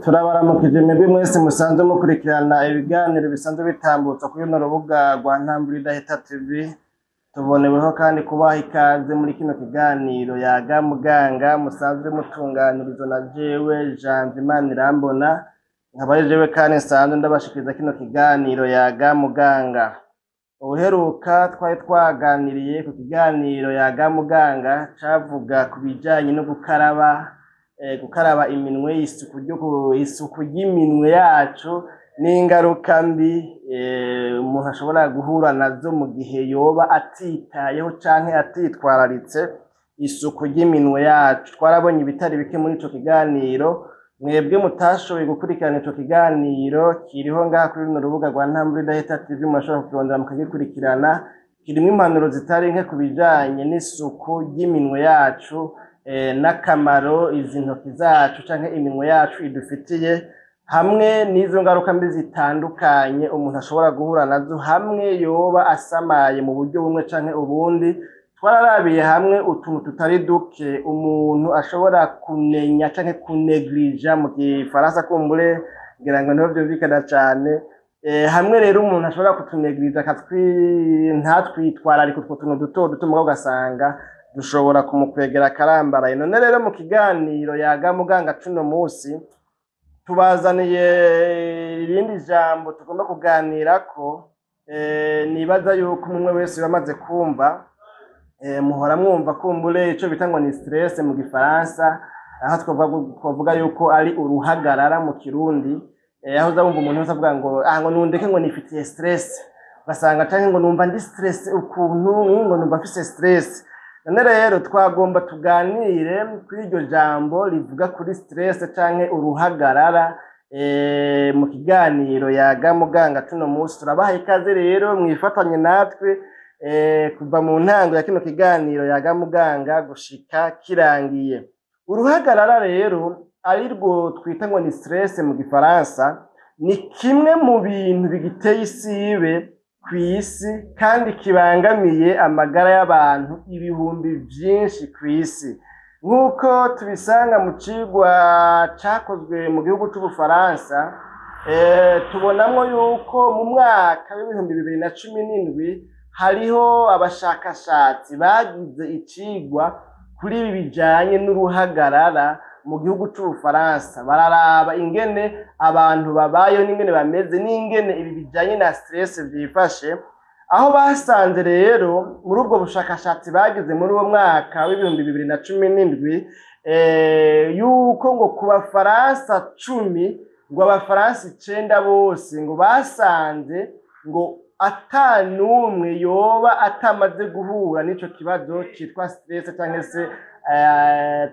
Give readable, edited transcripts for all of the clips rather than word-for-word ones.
turabaramukije mwebwe mwese musanzwe mukurikirana ibiganiro bisanzwe bitambutsa kuri runo rubuga rwa Ntambwe Idahita TV. Tuboneweho kandi kubaha ikaze muri kino kiganiro yaga muganga musanzwe mutunganirizwa na jewe Jean Manirambona, nkaba jewe kandi nsanzwe ndabashikiriza kino kiganiro yaga muganga. Uheruka twari twaganiriye ku kiganiro yaga muganga cavuga ku bijanye no gukaraba iminwe, isuku ry'iminwe yacu n'ingaruka mbi umuntu ashobora guhura nazo mu gihe yoba atitayeho canke atitwararitse isuku ry'iminwe yacu. Twarabonye ibitari bike muri ico kiganiro. Mwebwe mutashoboye gukurikirana ico kiganiro kiriho ngaha kuri runo rubuga rwa Ntambwe Idahita TV, murashobora kurondera mukagikurikirana. Kirimwo impanuro zitari nke ku bijanye n'isuku ry'iminwe yacu n'akamaro izi ntoki zacu canke iminwe yacu idufitiye, hamwe n'izo ngaruka mbi zitandukanye umuntu ashobora guhura nazo hamwe yoba asamaye mu buryo bumwe canke ubundi. Twararabiye hamwe utuntu tutari duke umuntu ashobora kunenya canke kuneglija mu gifaransa kumbure ngira ngo niho vyumvikana cane. Hamwe rero umuntu ashobora kutuneglija ntatwitwararika utwo tuntu duto duto mugabo ugasanga dushobora kumukwegera karambaraye. None rero mu kiganiro yaga muganga cuno musi tubazaniye irindi jambo tugomba kuganirako. Nibaza yuko umwe wese yamaze kumva, muhora mwumva kumbure ico bita ngo ni stress mu gifaransa, aho twavuga yuko ari uruhagarara mu kirundi. Aho uzabumva umuntu wese avuga ngo nundeke ngo nifitiye stress, ugasanga canke ngo numva ndi stress ukuntu ngo numva mfise stress. None rero twagomba tuganire kuri iryo jambo rivuga kuri stress canke uruhagarara mu kiganiro yaga muganga cuno musi. Turabaha ikaze rero mwifatanye natwe kuva mu ntango ya kino kiganiro yaga muganga gushika kirangiye. Uruhagarara rero ari rwo twita ngo ni stress mu gifaransa, ni kimwe mu bintu bigiteye isibe kw'isi kandi kibangamiye amagara y'abantu ibihumbi vyinshi kw'isi. Nk'uko tubisanga mu cigwa cakozwe mu gihugu c'Ubufaransa, tubonamwo yuko mu mwaka w'ibihumbi 2017 hariho abashakashatsi bagize icigwa kuri ibi bijanye n'uruhagarara mu gihugu c'Ubufaransa. Bararaba ingene abantu babayeho n'ingene bameze n'ingene ibi bijanye na stress vyifashe, aho basanze rero muri ubwo bushakashatsi bagize muri uwo mwaka w'ibihumbi 2017 yuko ngo ku Bafaransa 10 ngo Abafaransa 9 bose ngo basanze ngo atanumwe yoba atamaze guhura n'ico kibazo citwa stress canke se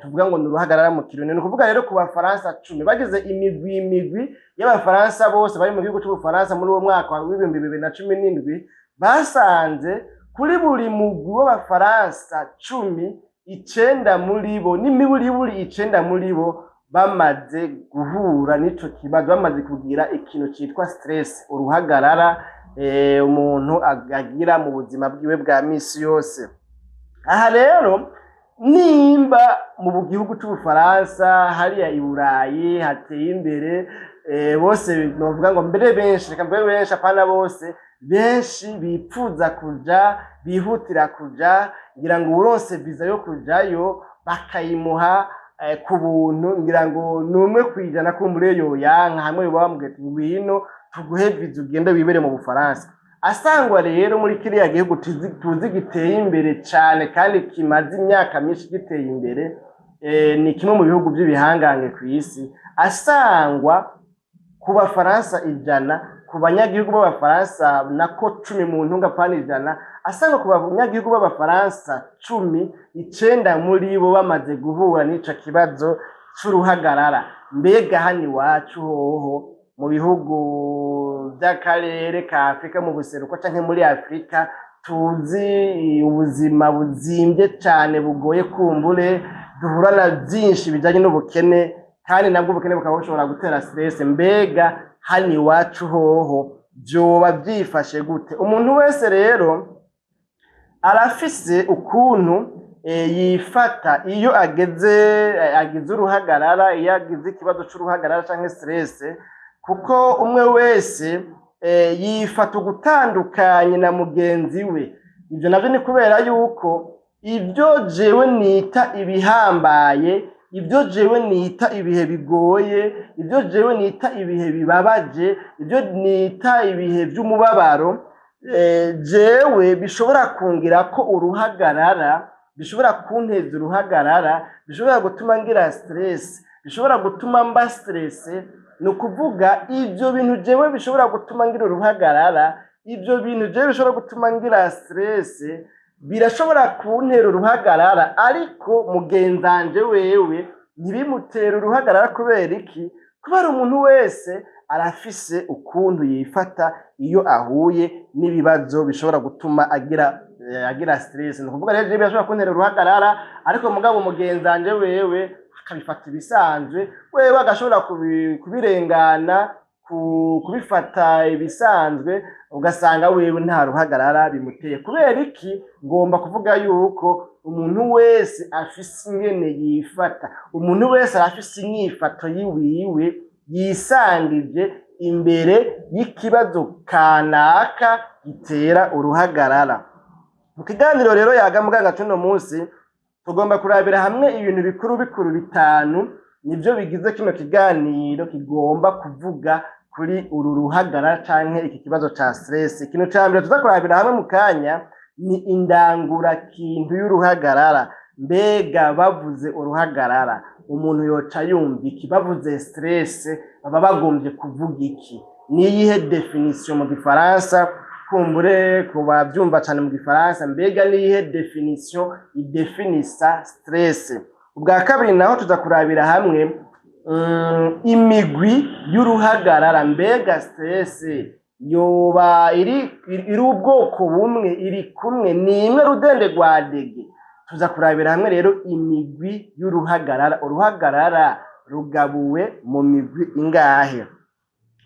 tuvuga ngo nuruhagarara mu kirundi. Ni kuvuga rero ku Bafaransa 10 bagize imigwi y'Abafaransa bose bari mu gihugu c'Ubufaransa muri uwo mwaka wa 2017, basanze kuri buri mugwi w'Abafaransa 10 9 muri bo n'imiburiburi 9 muri bo bamaze guhura n'ico kibazo, bamaze kugira ikintu citwa stress, uruhagarara umuntu agira mu buzima bwiwe bwa misi yose. Aha rero nimba mu gihugu c'Ubufaransa hariya i Burayi hateye imbere, bose novuga ngo mbere benshi, reka mbere benshi apana bose, benshi bipfuza kuja, bihutira kuja, ngira ngo uronse visa yo kujayo bakayimuha ku buntu, ngira ngo numwe kwijana kumbure yoyanka, hamwe bamubwira ati ngwino tuguhe visa ugende wibere mu Bufaransa. Asangwa rero muri kiriya gihugu tuzi giteye imbere cane kandi kimaze imyaka myinshi giteye imbere, ni kimwe mu bihugu by'ibihangange kw'isi. Asangwa ku Bafaransa 100, ku banyagihugu b'Abafaransa nako 10 mu ntunga pani 100, asangwa ku banyagihugu b'Abafaransa 10 9 muri bo bamaze guhura n'ico kibazo c'uruhagarara. Mbega hani wacu hoho mu bihugu by'akarere ka Afrika mu buseruko canke muri Afrika tuzi ubuzima buzimbye cane bugoye kumbure, duhura na byinshi bijanye n'ubukene, kandi nabwo ubukene bukaba bushobora gutera stress. Mbega hani wacu hoho vyoba vyifashe gute? Umuntu wese rero arafise ukuntu yifata iyo agize uruhagarara, iyo agize ikibazo c'uruhagarara canke stress, kuko umwe wese yifata ugutandukanye na mugenzi we. Ivyo navyo ni kubera yuko ibyo jewe nita ibihambaye, ibyo jewe nita ibihe bigoye, ibyo jewe nita ibihe bibabaje, ibyo nita ibihe by'umubabaro, jewe bishobora kungira ko uruhagarara, bishobora kunteza uruhagarara, bishobora gutuma ngira stress, bishobora gutuma mba stress. Ni ukuvuga ibyo bintu jewe bishobora gutuma ngira uruhagarara, ibyo bintu jewe bishobora gutuma ngira stress, birashobora kuntera uruhagarara, ariko mugenzanje wewe ntibimutera uruhagarara. Kubera iki? Kubera umuntu wese arafise ukuntu yifata iyo ahuye n'ibibazo bishobora gutuma agira stress. Ni ukuvuga rero birashobora kuntera uruhagarara, ariko mugabo mugenzanje wewe akabifata ibisanzwe, wewe agashobora kubirengana, kubifata ibisanzwe, ugasanga wewe nta ruhagarara bimuteye. Kubera iki? Ngomba kuvuga yuko umuntu wese afise ingene yifata, umuntu wese arafise inyifato yiwiwe yisangije imbere y'ikibazo kanaka gitera uruhagarara. Mu kiganiro rero Yaga Muganga cuno munsi tugomba kurabira hamwe ibintu bikuru bitanu nibyo bigize kino kiganiro kigomba kuvuga kuri uru ruhagarara canke iki kibazo ca stress. Ikintu ca mbere tuza kurabira hamwe mu kanya ni indangurakintu y'uruhagarara. Mbega bavuze uruhagarara umuntu yoca yumva iki? Bavuze stress baba bagombye kuvuga iki? Ni iyihe definition mu Gifaransa? Kumbure kuba byumva cyane mu Gifaransa, mbega ni iyihe definition idefinisa stress? Ubwa kabiri naho tuza kurabira hamwe imigwi y'uruhagarara. Mbega stress yoba iri ubwoko bumwe, iri kumwe, ni imwe rudende rwa dege? Tuza kurabira hamwe rero imigwi y'uruhagarara. Uruhagarara rugabuwe mu migwi ingahe?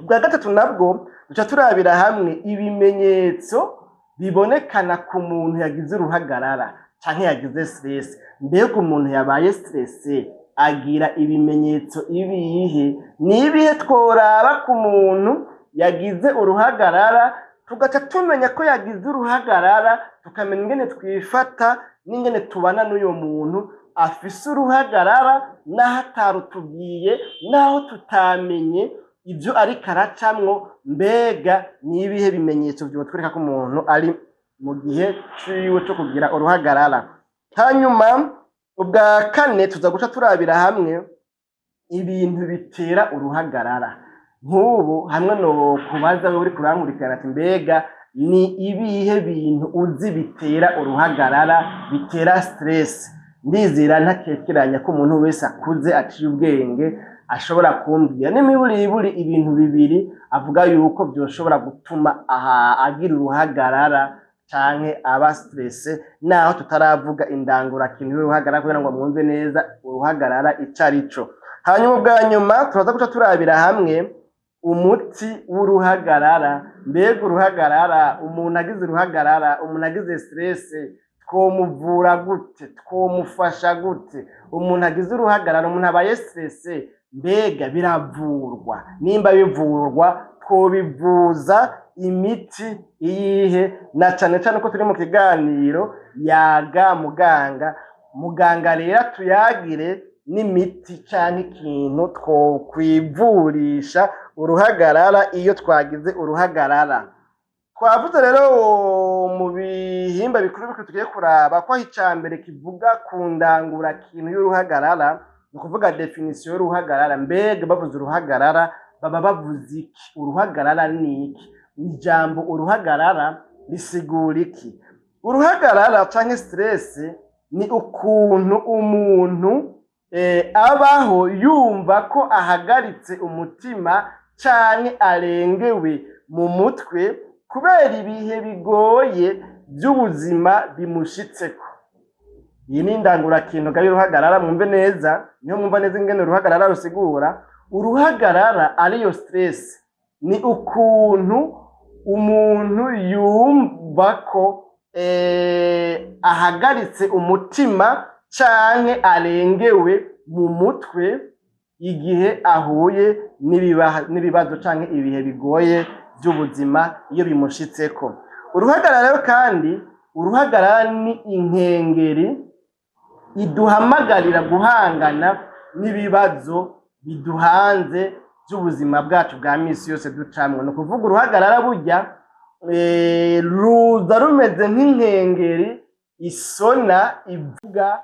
Ubwa gatatu nabwo duca turabira hamwe ibimenyetso bibonekana ku muntu yagize uruhagarara canke yagize stress. Mbega umuntu yabaye stress agira ibimenyetso ibihe? Ni ibihe tworaba ku muntu yagize uruhagarara, tugaca tumenya ko yagize uruhagarara, tukamenya ingene twifata n'ingene tubana n'uyo muntu afise uruhagarara, naho atarutubwiye, naho tutamenye ibyo ariko aracamwo. Mbega ni ibihe bimenyetso byotwereka ko umuntu ari mu gihe ciwe cyo kugira uruhagarara? Hanyuma ubwa kane tuza guca turabira hamwe ibintu bitera uruhagarara. Nk'ubu hamwe no kubaza uri kurankurikirana ati mbega ni ibihe bintu uzi bitera uruhagarara, bitera stress? Ndizera ntakekeranya ko umuntu wese akuze aciye ubwenge ashobora kumbwira n'imiburiburi ibintu bibiri avuga yuko byoshobora gutuma agira uruhagarara canke aba stress, naho tutaravuga indangurakintu y'uruhagarara kugira ngo mwumve neza uruhagarara ico arico. Hanyuma ubwa nyuma turaza guca turabira hamwe umuti w'uruhagarara. Mbega uruhagarara, umuntu agize uruhagarara, umuntu agize stress, twomuvura gute? Twomufasha gute? Umuntu agize uruhagarara, umuntu abaye stress, mbega biravurwa? Nimba bivurwa, twobivuza imiti iyihe? Na cane cane ko turi mu kiganiro Yaga Muganga. Muganga rero tuyagire n'imiti canke ikintu twokwivurisha uruhagarara iyo twagize uruhagarara. Twavuze rero mu bihimba bikuru tugiye kuraba ko icambere kivuga ku ndangurakintu y'uruhagarara, ni ukuvuga definition y'uruhagarara. Mbega bavuze uruhagarara baba bavuze iki? Uruhagarara ni iki? Ijambo uruhagarara risigura iki? Uruhagarara canke stress ni ukuntu umuntu abaho yumva ko ahagaritse umutima canke arengewe mu mutwe kubera ibihe bigoye by'ubuzima bimushitseko. Iyi ni indangurakintu y'uruhagarara. Mwumve neza, niyo mwumva neza ingene uruhagarara rusigura. Uruhagarara ariyo stress ni ukuntu umuntu yumva ko ahagaritse umutima canke arengewe mu mutwe igihe ahuye n'ibibazo canke ibihe bigoye by'ubuzima iyo bimushitseko. Uruhagarara rero kandi, uruhagarara ni inkengeri iduhamagarira guhangana n'ibibazo biduhanze by'ubuzima bwacu bwa misi yose ducamwo. Ni ukuvuga uruhagarara burya ruza rumeze nk'inkengeri isona ivuga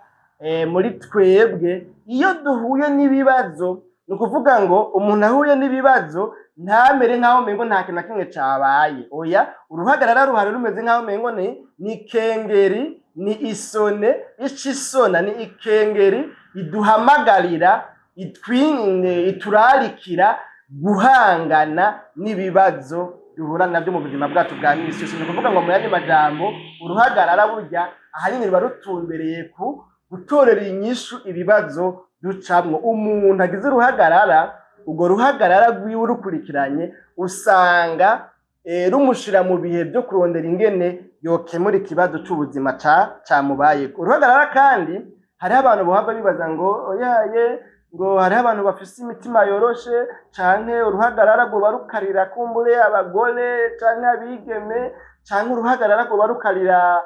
muri twebwe iyo duhuye n'ibibazo. Ni ukuvuga ngo umuntu ahuye n'ibibazo ntamere nk'aho mengo nta kintu na kimwe cabaye. Oya, uruhagarara ruhari rumeze nk'aho mengo ni ikengeri, ni isone icisona, ni ikengeri iduhamagarira, iturarikira guhangana n'ibibazo duhura navyo mu buzima bwacu bwa misi yose. Ni ukuvuga ngo mu yandi majambo, uruhagarara burya ahanini ruba rutumbereye ku gutorera inyishu ibibazo ducamwo. Umuntu agize uruhagarara, urwo ruhagarara rwiwe urukurikiranye usanga rumushira mu bihe byo kurondera ingene yokemura ikibazo c'ubuzima camubaye. Uruhagarara kandi hariho abantu bohava bibaza ngo oyaye, ngo hariho abantu bafise imitima yoroshe, canke uruhagarara rwoba rukarira kumbure abagore canke abigeme, canke uruhagarara rwoba rukarira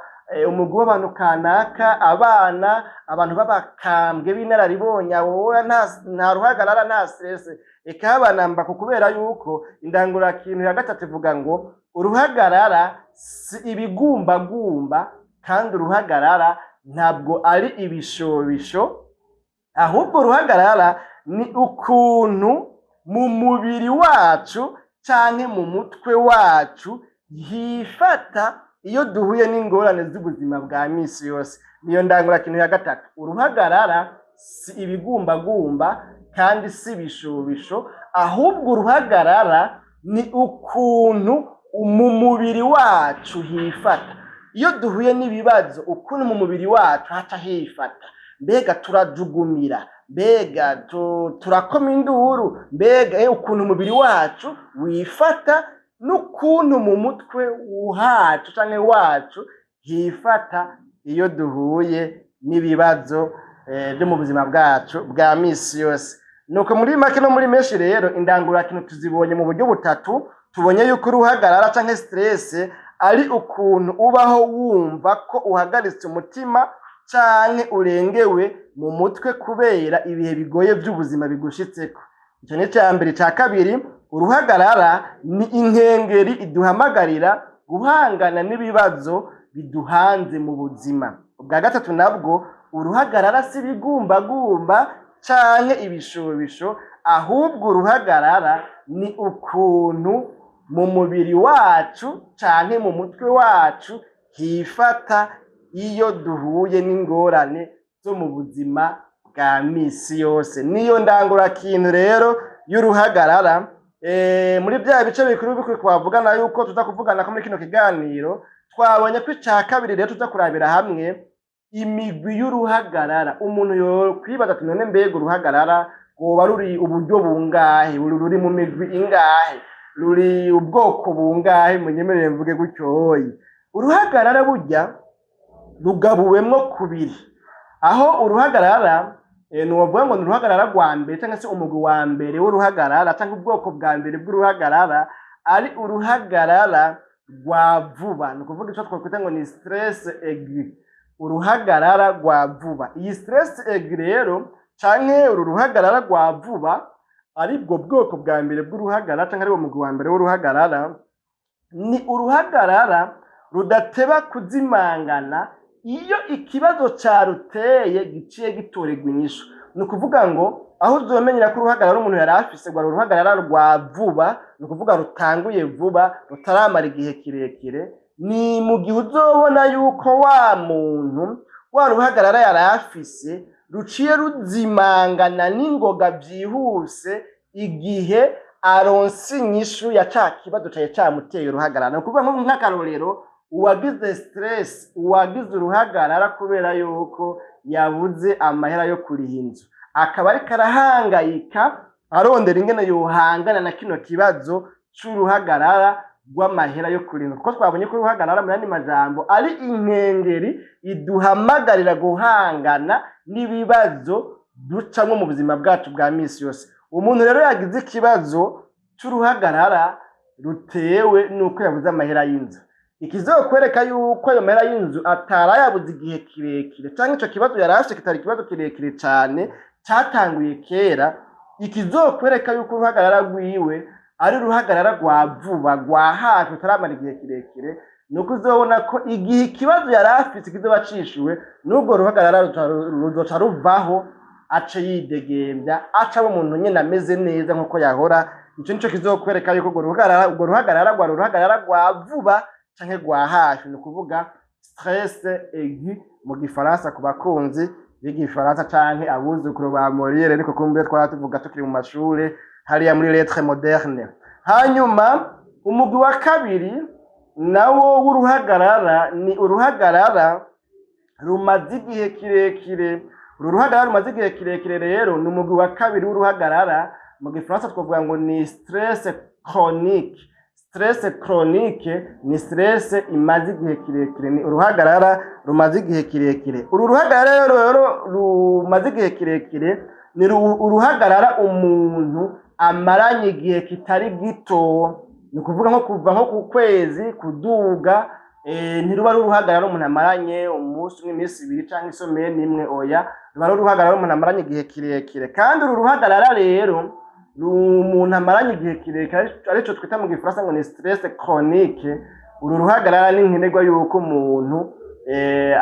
umugwi w'abantu kanaka, abana, abantu b'abakambwe b'inararibonye. Wowe nta ruhagarara, nta stress. Eka abanamba kubera yuko indangurakintu ya gatatu ivuga ngo uruhagarara si ibigumbagumba, kandi uruhagarara ntabwo ari ibishobisho, ahubwo uruhagarara ni ukuntu mu mubiri wacu canke mu mutwe wacu hifata iyo duhuye n'ingorane z'ubuzima bwa misi yose. Niyo ndangurakintu ya gatatu. Uruhagarara si ibigumbagumba kandi si ibishobisho, ahubwo uruhagarara ni ukuntu mu mubiri wacu hifata iyo duhuye n'ibibazo, ukuntu mu mubiri wacu haca hifata. Mbega turajugumira, mbega turakoma induru, mbega ukuntu umubiri wacu wifata, n'ukuntu mu mutwe wacu canke wacu hifata iyo duhuye n'ibibazo byo mu buzima bwacu bwa misi yose. Nuko muri make no muri menshi rero indangurakintu tuzibonye mu buryo butatu. Tubonye yuko uruhagarara canke stress ari ukuntu ubaho wumva ko uhagaritse umutima canke urengewe mu mutwe kubera ibihe bigoye by'ubuzima bigushitseko. Ico ni ca mbere. Ca kabiri, uruhagarara ni inkengeri iduhamagarira guhangana n'ibibazo biduhanze mu buzima. Ubwa gatatu nabwo, uruhagarara si ibigumbagumba canke ibishobisho, ahubwo uruhagarara ni ukuntu mu mubiri wacu canke mu mutwe wacu hifata iyo duhuye n'ingorane zo mu buzima bwa misi yose. Niyo ndangurakintu rero y'uruhagarara. Muri bya bice bikuru twavugana yuko tuza kuvugana ko muri kino kiganiro, twabonye ko ica kabiri rero tuza kurabira hamwe imigwi y'uruhagarara. Umuntu yo kwibaza ati none mbega uruhagarara rwoba ruri uburyo bungahe, ruri mu migwi ingahe, ruri ubwoko bungahe? Munyemerere mvuge gutyoyi. Uruhagarara burya rugabuwemwo kubiri, aho uruhagarara nuwavuga ngo ni uruhagarara rwa mbere cyangwa se umugwi wa mbere w'uruhagarara cyangwa ubwoko bwa mbere bw'uruhagarara ari uruhagarara rwa vuba. Ni ukuvuga icyo twakwita ngo ni stress aigu, uruhagarara rwa vuba. Iyi stress aigu rero canke uru ruhagarara rwa vuba ari bwo bwoko bwa mbere bw'uruhagarara cyangwa ari uwo mugwi wa mbere w'uruhagarara, ni uruhagarara rudateba kuzimangana iyo ikibazo caruteye giciye gitorerwa inyishu. Ni ukuvuga ngo aho uzomenyera ko uruhagarara umuntu yari afise rwa uruhagarara rwa vuba, ni ukuvuga rutanguye vuba rutaramara igihe kirekire, ni mu gihe uzobona yuko wa muntu wa ruhagarara yari afise ruciye ruzimangana n'ingoga byihuse igihe aronse inyishu ya ca kibazo caye camuteye uruhagarara. Ni ukuvuga nk'akarorero, uwagize stress, uwagize uruhagarara kubera yuko yabuze amahera yo kuriha inzu, akaba ariko arahangayika arondera ingene yohangana na kino kibazo c'uruhagarara rw'amahera yo kurinda, kuko twabonye ko uruhagarara mu yandi majambo ari inkengeri iduhamagarira guhangana n'ibibazo ducamwo mu buzima bwacu bwa misi yose. Umuntu rero yagize ikibazo c'uruhagarara rutewe nuko yabuze amahera y'inzu, ikizokwereka yuko ayo mahera y'inzu atarayabuze igihe kirekire, canke ico kibazo yari afise kitari ikibazo kirekire cane catanguye kera, ikizokwereka yuko uruhagarara rwiwe ari uruhagarara rwa vuba rwa hafi rutaramara igihe kirekire, nuko uzobona ko igihe ikibazo yari afise kizoba cishuwe n'ubwo ruhagarara ruzoca ruvaho, ace yidegembya, aca aba umuntu nyene ameze neza nkuko yahora. Ico nico kizokwereka yuko urwo ruhagarara rwa vuba canke rwa hafi, ni ukuvuga stress aigu mu gifaransa ku bakunzi b'igifaransa canke abuzukuru ba Molière, ariko kumbe twatuvuga tukiri mu mashure hariya muri lettre moderne. Hanyuma umugwi wa kabiri nawo w'uruhagarara ni uruhagarara rumaze igihe kirekire. Uru ruhagarara rumaze igihe kirekire rero ni umugwi wa kabiri w'uruhagarara, mu gifaransa twavuga ngo ni stress chronique. Stress chronique ni stress imaze igihe kirekire, ni uruhagarara rumaze igihe kirekire. Uru ruhagarara rero rumaze igihe kirekire ni uruhagarara umuntu amaranye igihe kitari gito, ni ukuvuga nko kuva nko ku kwezi kuduga, ntiruba ari uruhagarara umuntu amaranye umunsi n'iminsi ibiri canke isomeni imwe, oya, ruba ari uruhagarara umuntu amaranye igihe kirekire. Kandi uru ruhagarara rero umuntu amaranye igihe kirekire arico twita mu gifaransa ngo ni stress chronique. Uru ruhagarara ni nkenerwa yuko umuntu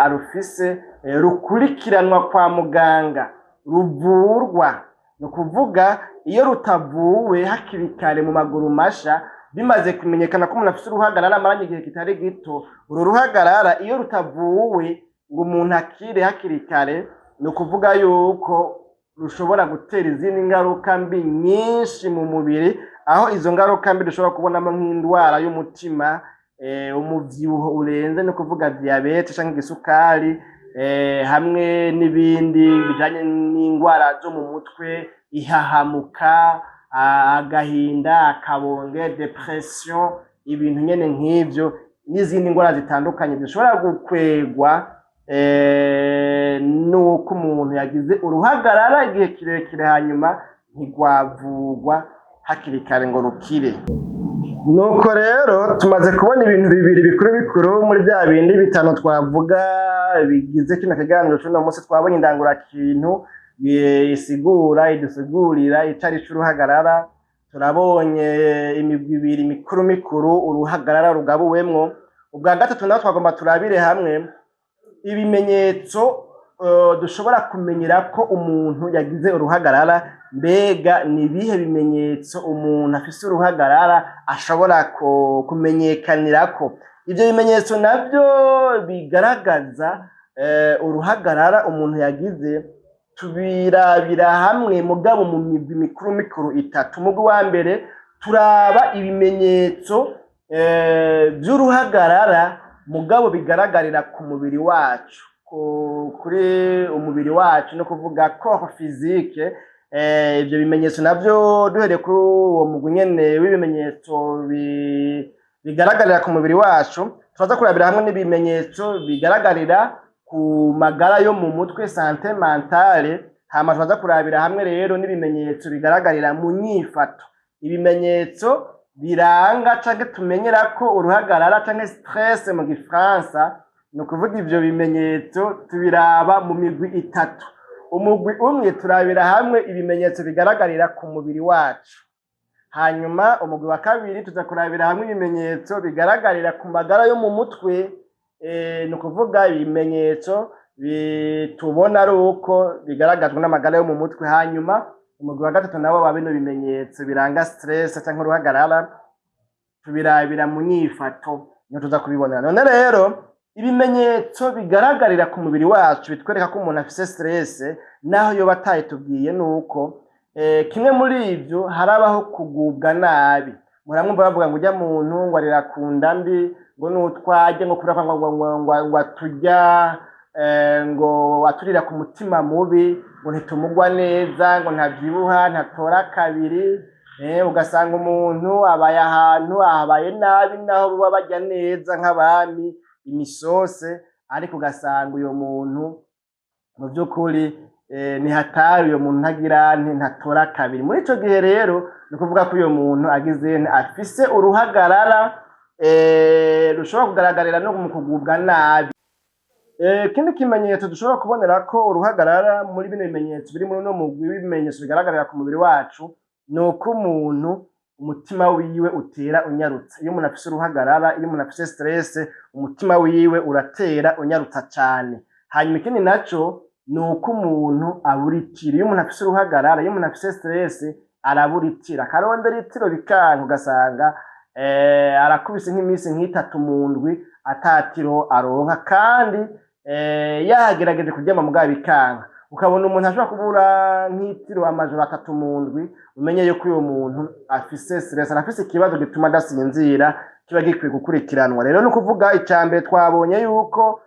arufise rukurikiranwa kwa muganga, ruvurwa. Ni ukuvuga iyo rutavuwe hakiri kare mu maguru masha, bimaze kumenyekana ko umuntu afise uruhagarara amaranye igihe kitari gito, uru ruhagarara iyo rutavuwe ngo umuntu akire hakiri kare, ni ukuvuga yuko rushobora gutera izindi ngaruka mbi nyinshi mu mubiri, aho izo ngaruka mbi dushobora kubonamo nk'indwara y'umutima, umuvyibuho urenze, ni ukuvuga diabete canke igisukari, hamwe n'ibindi bijanye n'indwara zo mu mutwe, ihahamuka, agahinda, akabonge, depression, ibintu nyene nk'ivyo, n'izindi ndwara zitandukanye zishobora gukwegwa nuko umuntu yagize uruhagarara igihe kirekire hanyuma ntigwavugwa hakiri kare ngo rukire. Nuko rero tumaze kubona ibintu bibiri bikuru muri bya bindi bitanu twavuga bigize kino kiganiro cy'uno munsi. Twabonye indangurakintu isigura, idusigurira icari c'uruhagarara, turabonye imigwi ibiri mikuru uruhagarara rugabuwemwo. Ubwa gatatu naho twagomba turabire hamwe ibimenyetso dushobora kumenyera ko umuntu yagize uruhagarara. Mbega ni ibihe bimenyetso umuntu afise uruhagarara ashobora kumenyekanirako? Ivyo bimenyetso navyo bigaragaza uruhagarara umuntu yagize tubirabira hamwe mugabo mu migwi mikuru itatu. Umugwi wa mbere turaba ibimenyetso vy'uruhagarara mugabo bigaragarira ku mubiri wacu, kuri umubiri wacu, no kuvuga corps physique. Ivyo bimenyetso navyo duhereye kuri uwo mugwi nyene w'ibimenyetso bigaragarira ku mubiri wacu, turaza kurabira hamwe n'ibimenyetso bigaragarira ku magara yo mu mutwe, santé mentale. Hama turaza kurabira hamwe rero n'ibimenyetso bigaragarira mu nyifato, ibimenyetso biranga canke tumenyera ko uruhagarara canke stress mu gifaransa. Ni ukuvuga ivyo bimenyetso tubiraba mu migwi itatu. Umugwi umwe turabira hamwe ibimenyetso bigaragarira ku mubiri wacu, hanyuma umugwi wa kabiri tuza kurabira hamwe ibimenyetso bigaragarira ku magara yo mu mutwe. Ni ukuvuga ibimenyetso tubona ari uko bigaragajwe n'amagara yo mu mutwe. Hanyuma umugwi wa gatatu nabo ba bino bimenyetso biranga stress canke uruhagarara tubirabira mu nyifato, niyo tuza kubibonera. None rero ibimenyetso bigaragarira ku mubiri wacu bitwereka ko umuntu afise stress, naho yoba atayitubwiye, nuko kimwe muri ivyo harabaho kugubwa nabi. Muramwumva bavuga ngo urya muntu ngo arira ku ndambi, ngo nutwaje ngo kuraka ngo aturya, ngo aturira ku mutima mubi, ngo ntitumugwa neza, ngo ntavyibuha, ntatora kabiri, ugasanga umuntu abaye ahantu ahabaye nabi naho baba barya neza nk'abami imisose, ariko ugasanga uyo muntu mu by'ukuri ni hatari, uyo muntu ntagira ntatora kabiri. Muri ico gihe rero ni ukuvuga ko uyo muntu agize afise uruhagarara rushobora kugaragarira no mu kugubwa nabi. Ikindi kimenyetso dushobora kubonera ko uruhagarara muri bino bimenyetso biri muri no mugwi w'ibimenyetso bigaragarira ku mubiri wacu, ni uko umuntu umutima wiwe utera unyarutsa. Iyo umuntu afise uruhagarara, iyo umuntu afise stress, umutima wiwe uratera unyarutsa cane. Hanyuma ikindi naco ni uko umuntu aburitira. Iyo umuntu afise uruhagarara, iyo umuntu afise stress, araburitira, akarondera itiro bikanka, ugasanga arakubise nk'iminsi nk'itatu mu ndwi atatiro aronka, kandi yagerageje kuryama mugabo bikanka. Ukabona umuntu ashobora kubura nk'itiro amajoro 3 mu ndwi, umenye yuko uyo muntu afise stress, arafise ikibazo gituma adasinzira, kiba gikwiye gukurikiranwa. Rero ni ukuvuga icambere twabonye yuko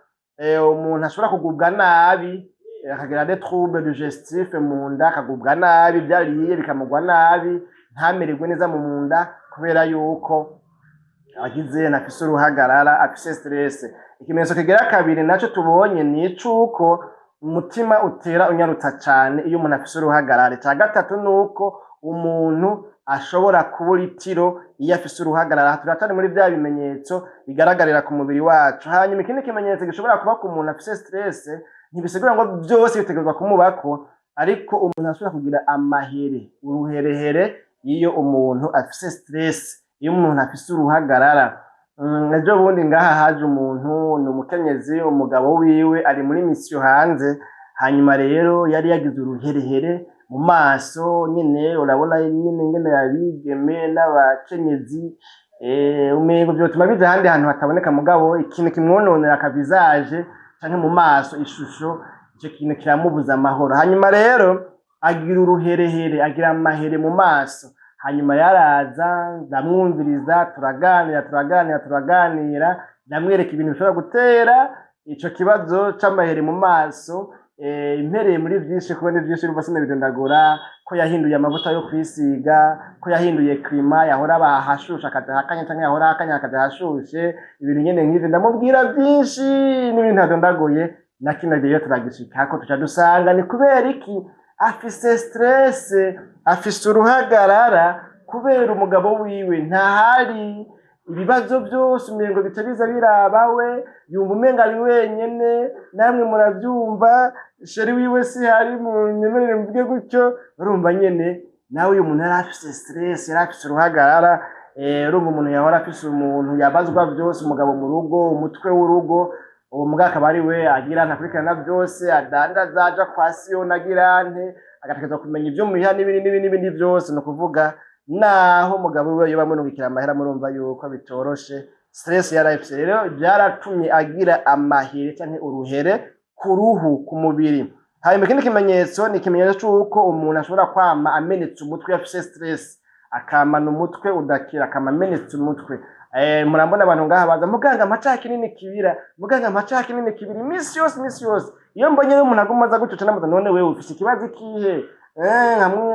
umuntu ashobora kugubwa nabi, akagira des troubles digestifs mu nda, akagubwa nabi, byariye bikamugwa nabi, ntamererwe neza mu nda kubera yuko agize nafise uruhagarara, afise stress. Ikimenyetso kigira kabiri naco tubonye ni icuko umutima utera unyarutsa cane iyo umuntu afise uruhagarara. Ca gatatu nuko umuntu ashobora kubura itiro iyo afise uruhagarara. Turatari muri bya bimenyetso bigaragarira ku mubiri wacu. Hanyuma ikindi kimenyetso gishobora kuba ku muntu afise stress, ntibisigura ngo byose bitegerezwa kumubako, ariko umuntu ashobora kugira amahere, uruherehere iyo umuntu afise stress, iyo umuntu afise uruhagarara. Ejo bundi ngaha haje umuntu, ni umukenyezi, umugabo wiwe ari muri mission hanze, hanyuma rero yari yagize uruherehere mu maso nyine, urabona nyine ngene yabigeme n'abakenyezi, umengo byotuma biza ahandi hantu hataboneka, mugabo ikintu kimwononera akavizaje canke mu maso, ishusho, ico kintu kiramubuza amahoro. Hanyuma rero agira uruherehere, agira amahere mu maso. Hanyuma yaraza ndamwumviriza, turaganira, ndamwereka ibintu bishobora gutera ico kibazo c'amahere mu maso. Impereye muri vyinshi, kubona vyinshi urumva sinabidondagura, ko yahinduye amavuta yo kwisiga, ko yahinduye klima, yahora bahashusha akaja hakanye, canke yahora hakanye akaja hashushe, ibintu nyene nk'ivyo ndamubwira vyinshi n'ibintu ntadondaguye. Na kino gihe turagishikako tuca dusanga ni kubera iki afise stress, afise uruhagarara, kubera umugabo wiwe ntahari. Ibibazo byose umengo bitariza birabawe, yumva umenga ari wenyene, namwe muravyumva, sheri wiwe si hari, mu nyemerere mvuge gutyo. Urumva nyene nawe uyu muntu yari afise stress, yari afise uruhagarara. Urumva umuntu yahora afise umuntu yabazwa byose, umugabo mu rugo, umutwe w'urugo, uwo mugabo akaba ari we agira ntakurikirana byose, adandaza, aja kwa Siyoni, agira nte, agatekereza kumenya ibyo muhiha n'ibindi byose. Ni ukuvuga naho umugabo we yoba munungikira amahera, murumva yuko bitoroshe, stress yarafise. Rero byaratumye agira amahere canke uruhere ku ruhu, ku mubiri. Hanyuma ikindi kimenyetso ni ikimenyetso c'uko umuntu ashobora kwama amenetse umutwe, afise stress, akamana umutwe udakira, akama amenetse umutwe. Murambona abantu ngaha baza, muganga amaca kinini kibira, muganga amaca kinini kibira, imisi yose. Iyo mbonye umuntu agumaza gutyo canamuza, none wewe ufise ikibazo kihe?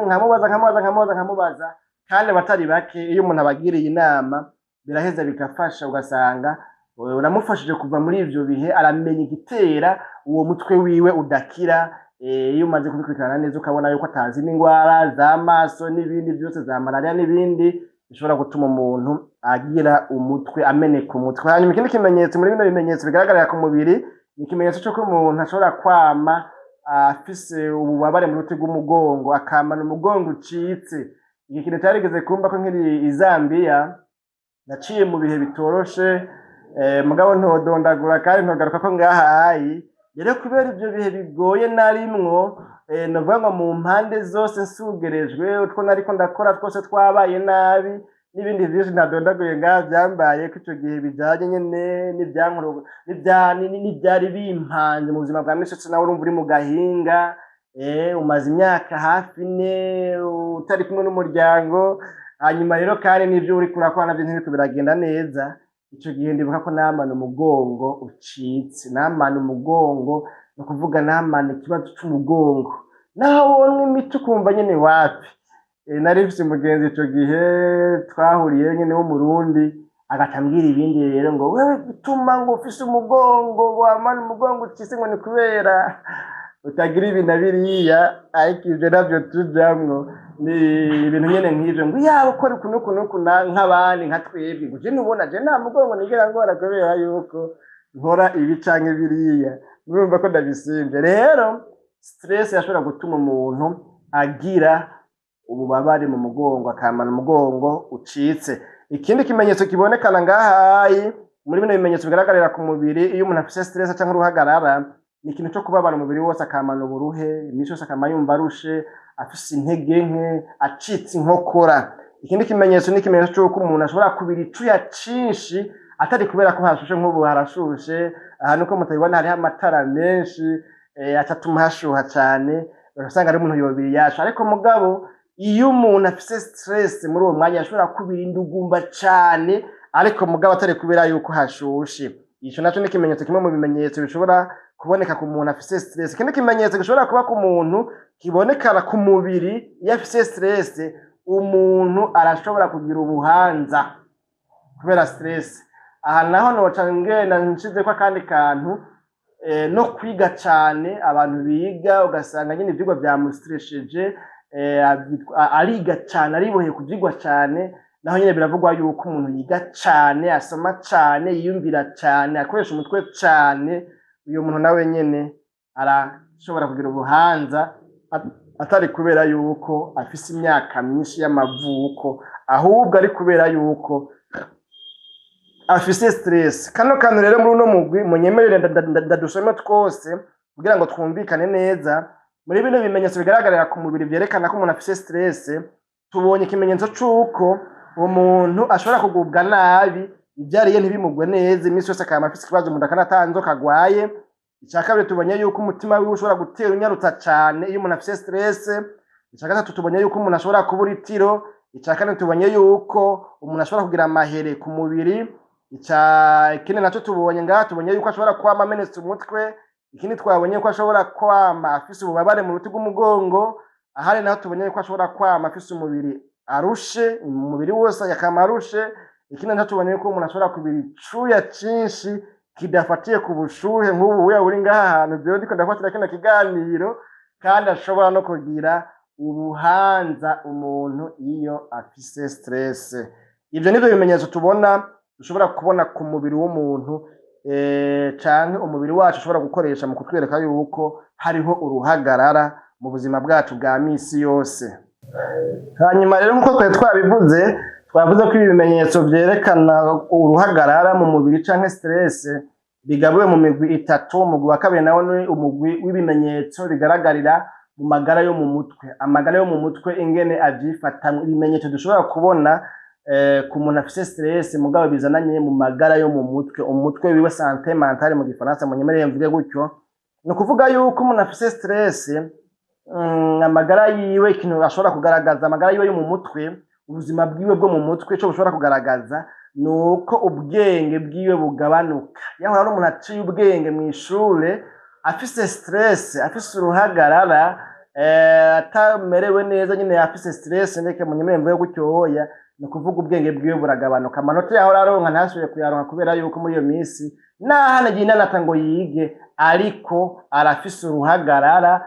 Nkamubaza. Kandi batari bake, iyo umuntu abagiriye inama biraheza bigafasha, ugasanga uramufashije kuva muri ivyo bihe, aramenya igitera uwo mutwe wiwe udakira. Iyo umaze kubikurikirana neza, ukabona yuko atazi n'ingwara z'amaso n'ibindi byose, za malaria n'ibindi bishobora gutuma umuntu agira umutwe, ameneka umutwe. Hanyuma ikindi kimenyetso muri bino bimenyetso bigaragarira ku mubiri, ni ikimenyetso c'uko umuntu ashobora kwama afise ububabare mu ruti rw'umugongo, akamana umugongo ucitse. Iki kintu cyarigeze kumva ko nkiri Zambia, naciye mu bihe bitoroshe, mugabo ntodondagura kandi ntogaruka ko ngahayi. Rero kubera ivyo bihe bigoye narimwo, novuga ngo mu mpande zose nsugerejwe, utwo nariko ndakora twose twabaye nabi, n'ibindi vyinshi ntadondaguye ngaha vyambaye ko ico gihe bijanye nyene n'ivyari bimpanje mu buzima bwa misi yose. Nawe urumva uri mu gahinga, umaze imyaka hafi 4 utari kumwe n'umuryango, hanyuma rero kandi n'ivyo uriko urakora navyo ntibiriko biragenda neza. Ico gihe ndibuka ko namana umugongo ucitse, namana umugongo, no kuvuga namana ikibazo c'umugongo, naho wonwe imiti ukumva nyene wapi. nari mfise umugenzi ico gihe twahuriye nyene w'umurundi agaca ambwira ibindi rero ngo wewe gituma ngo ufise umugongo wamana umugongo ucise ngo ni kubera utagira ibi na biriya ariko ivyo navyo tujamwo ni ibintu nyene nk'ivyo ngo yaba ukora uku nk'abandi nka twebwe ngo je ntubona je nta mugongo nigera ngora kubera yuko nkora ibi canke biriya urumva ko ndabisimvye rero stress yashobora gutuma umuntu agira ububabare mu mugongo akamana umugongo ucitse. Ikindi kimenyetso kibonekana ngahayi muri bino bimenyetso bigaragarira ku mubiri iyo umuntu afise stress cyangwa uruhagarara ni ikintu cyo kubabara umubiri wose akamana uburuhe imico yose akama yumva arushe afise intege nke acitse inkokora. Ikindi kimenyetso ni ikimenyetso cy'uko umuntu ashobora kubira icuya cinshi atari kubera ko hashushe nk'ubu harashushe ahantu ko mutabibona hariho amatara menshi atatuma hashuha cyane urasanga ari umuntu yobiri yasha ariko mugabo iyo umuntu afise stress muri uwo mwanya ashobora kubira indugumba cyane ariko mugabo atari kubera yuko hashushe. Ico naco ni ikimenyetso kimwe mu bimenyetso bishobora kuboneka ku muntu afise stress. Ikindi kimenyetso gishobora kuba ku muntu kibonekana ku mubiri iyo afise stress umuntu arashobora kugira ubuhanza kubera stress. Aha naho noca ngenda nshizeko akandi kantu no kwiga cyane abantu biga ugasanga nyine ivyigwa byamustressheje ariga cyane ariboheye kuvyigwa cyane naho nyine biravugwa yuko umuntu yiga cyane asoma cyane yiyumvira cyane akoresha umutwe cyane uyo muntu nawe nyene arashobora kugira ubuhanza atari kubera yuko afise imyaka myinshi y'amavuko ahubwo ari kubera yuko afise stress. Kano kantu rero muri uno mugwi munyemerere ndadusome twose kugira ngo twumvikane neza. Muri bino bimenyetso bigaragarira ku mubiri vyerekana ko umuntu afise stress tubonye ikimenyetso c'uko umuntu ashobora kugubwa nabi ivyariye ntibimugwe neza imisi yose akaba afise ikibazo mu ndakana atanzo kagwaye. Icya kabiri tubonye yuko umutima wiwe ushobora gutera unyarutsa cyane iyo umuntu afise stress. Icya gatatu tubonye yuko umuntu ashobora kubura itiro. Icya kane tubonye yuko umuntu ashobora kugira amahere ku mubiri. Ikindi naco tubonye ngaha tubonye yuko ashobora kwama amenetse umutwe. Ikindi twabonye ko ashobora kwama afise ububabare mu ruti rw'umugongo. Ahari naho tubonye yuko ashobora kwama afise umubiri arushe umubiri wose yakama arushe. Ikindi naco tubonye yuko umuntu ashobora kubira icuya cinshi kidafatiye ku bushuhe nk'ubu uya uri ngaha ahantu byo ndiko ndafatira kino kiganiro kandi ashobora no kugira ubuhanza umuntu iyo afise stress. Ivyo nivyo bimenyetso tubona dushobora kubona ku mubiri w'umuntu canke umubiri wacu ushobora gukoresha mu kutwereka yuko hariho uruhagarara mu buzima bwacu bwa misi yose. Hanyuma rero nkuko twari twavuze ko ibi bimenyetso vyerekana uruhagarara mu mubiri canke stress bigabuwe mu migwi itatu. Umugwi wa kabiri nawo ni umugwi w'ibimenyetso bigaragarira mu magara yo mu mutwe. Amagara yo mu mutwe ingene avyifata ibimenyetso dushobora kubona ku muntu afise stress mugabo bizananye mu magara yo mu mutwe umutwe wiwe santé mentale mu gifaransa munyemereye mvuge gutyo. Ni ukuvuga yuko umuntu afise stress amagara yiwe ikintu ashobora kugaragaza amagara yiwe yo mu mutwe ubuzima bwiwe bwo mu mutwe cyo bushobora kugaragaza nuko ubwenge bwiwe bugabanuka. Yahora ari umuntu aciye ubwenge mu ishure afise stress afise uruhagarara atamerewe neza nyine afise stress ndeke munyemereye mvuge gutyo hoya ni kuvuga ubwenge bwiwe buragabanuka. Amanota yahora aronka ntasubiye kuyaronka kubera yuko muri iyo minsi nahanagiye nanata ngo yige ariko arafise uruhagarara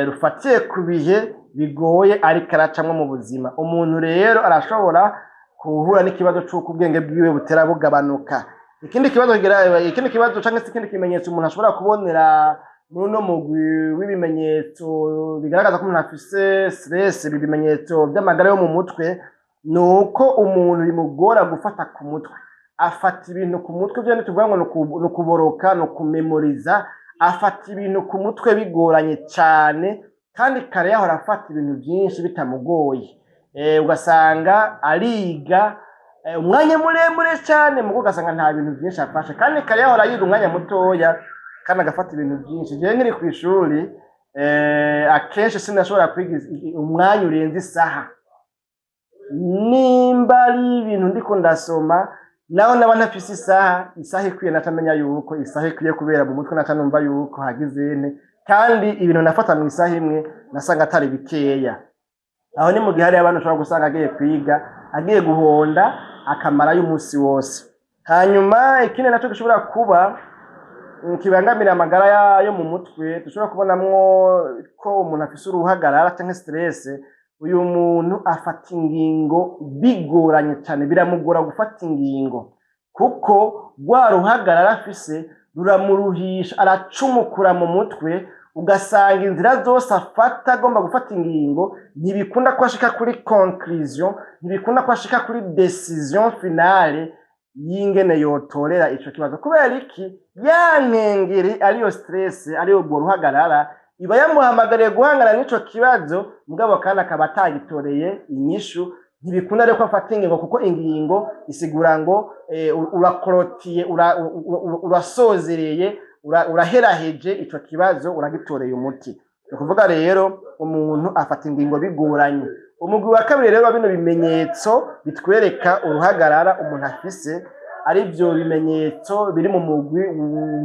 rufatiye ku bihe bigoye ariko aracamwe mu buzima. Umuntu rero arashobora kuhura n'ikibazo c'uko ubwenge bwiwe butera bugabanuka. Ikindi kibazo canke ikindi kimenyetso umuntu ashobora kubonera muri uno mugwi w'ibimenyetso bigaragaza ko umuntu afise stress ibimenyetso by'amagara yo mu mutwe nuko umuntu bimugora gufata ku mutwe. Afata ibintu ku mutwe byo tuvuga ngo no kuboroka no kumemoriza. Afata ibintu ku mutwe bigoranye cyane kandi kare yahora afata ibintu byinshi bitamugoye. Ugasanga ariga umwanya muremure cyane mugo ugasanga nta bintu byinshi afashe kandi kare yahora yiga umwanya mutoya kandi agafata ibintu byinshi. Je nkiri ku ishuri akenshi sinashobora kwiga umwanya urenze isaha. Nimba ari ibintu ndiko ndasoma naho naba ntafise isaha ikwiye natamenya yuko isaha ikwiye kubera mu mutwe natanumva yuko hagize ene kandi ibintu nafata mu isaha imwe nasanga atari bikeya. aho ni mu gihe hari abantu ushobora gusanga agiye kwiga agiye guhonda akamara y'umunsi wose. Hanyuma ikindi naco gishobora kuba kibangamira amagara yo mu mutwe, dushobora kubonamwo ko umuntu afise uruhagarara canke stress, uyu muntu afata ingingo bigoranye cyane, biramugora gufata ingingo kuko rwa ruhagarara afise ruramuruhisha, aracumukura mu mutwe, ugasanga inzira zose afata agomba gufata ingingo ntibikunda ko ashika kuri conclusion, ntibikunda ko ashika kuri decision finale y'ingene yotorera ico kibazo. Kubera iki? Ya nkengeri ariyo stress, ariyo ubwo ruhagarara iba yamuhamagariye guhangana n'ico kibazo, mugabo kandi akaba atagitoreye inyishu. Ntibikunda rero ko afata ingingo, kuko ingingo isigura ngo urakorotiye, urasozereye, uraheraheje ico kibazo, uragitoreye umuti. Ni kuvuga rero umuntu afata ingingo bigoranye. Umugwi wa kabiri rero bino bimenyetso bitwereka uruhagarara umuntu afise, ari byo bimenyetso biri mu mugwi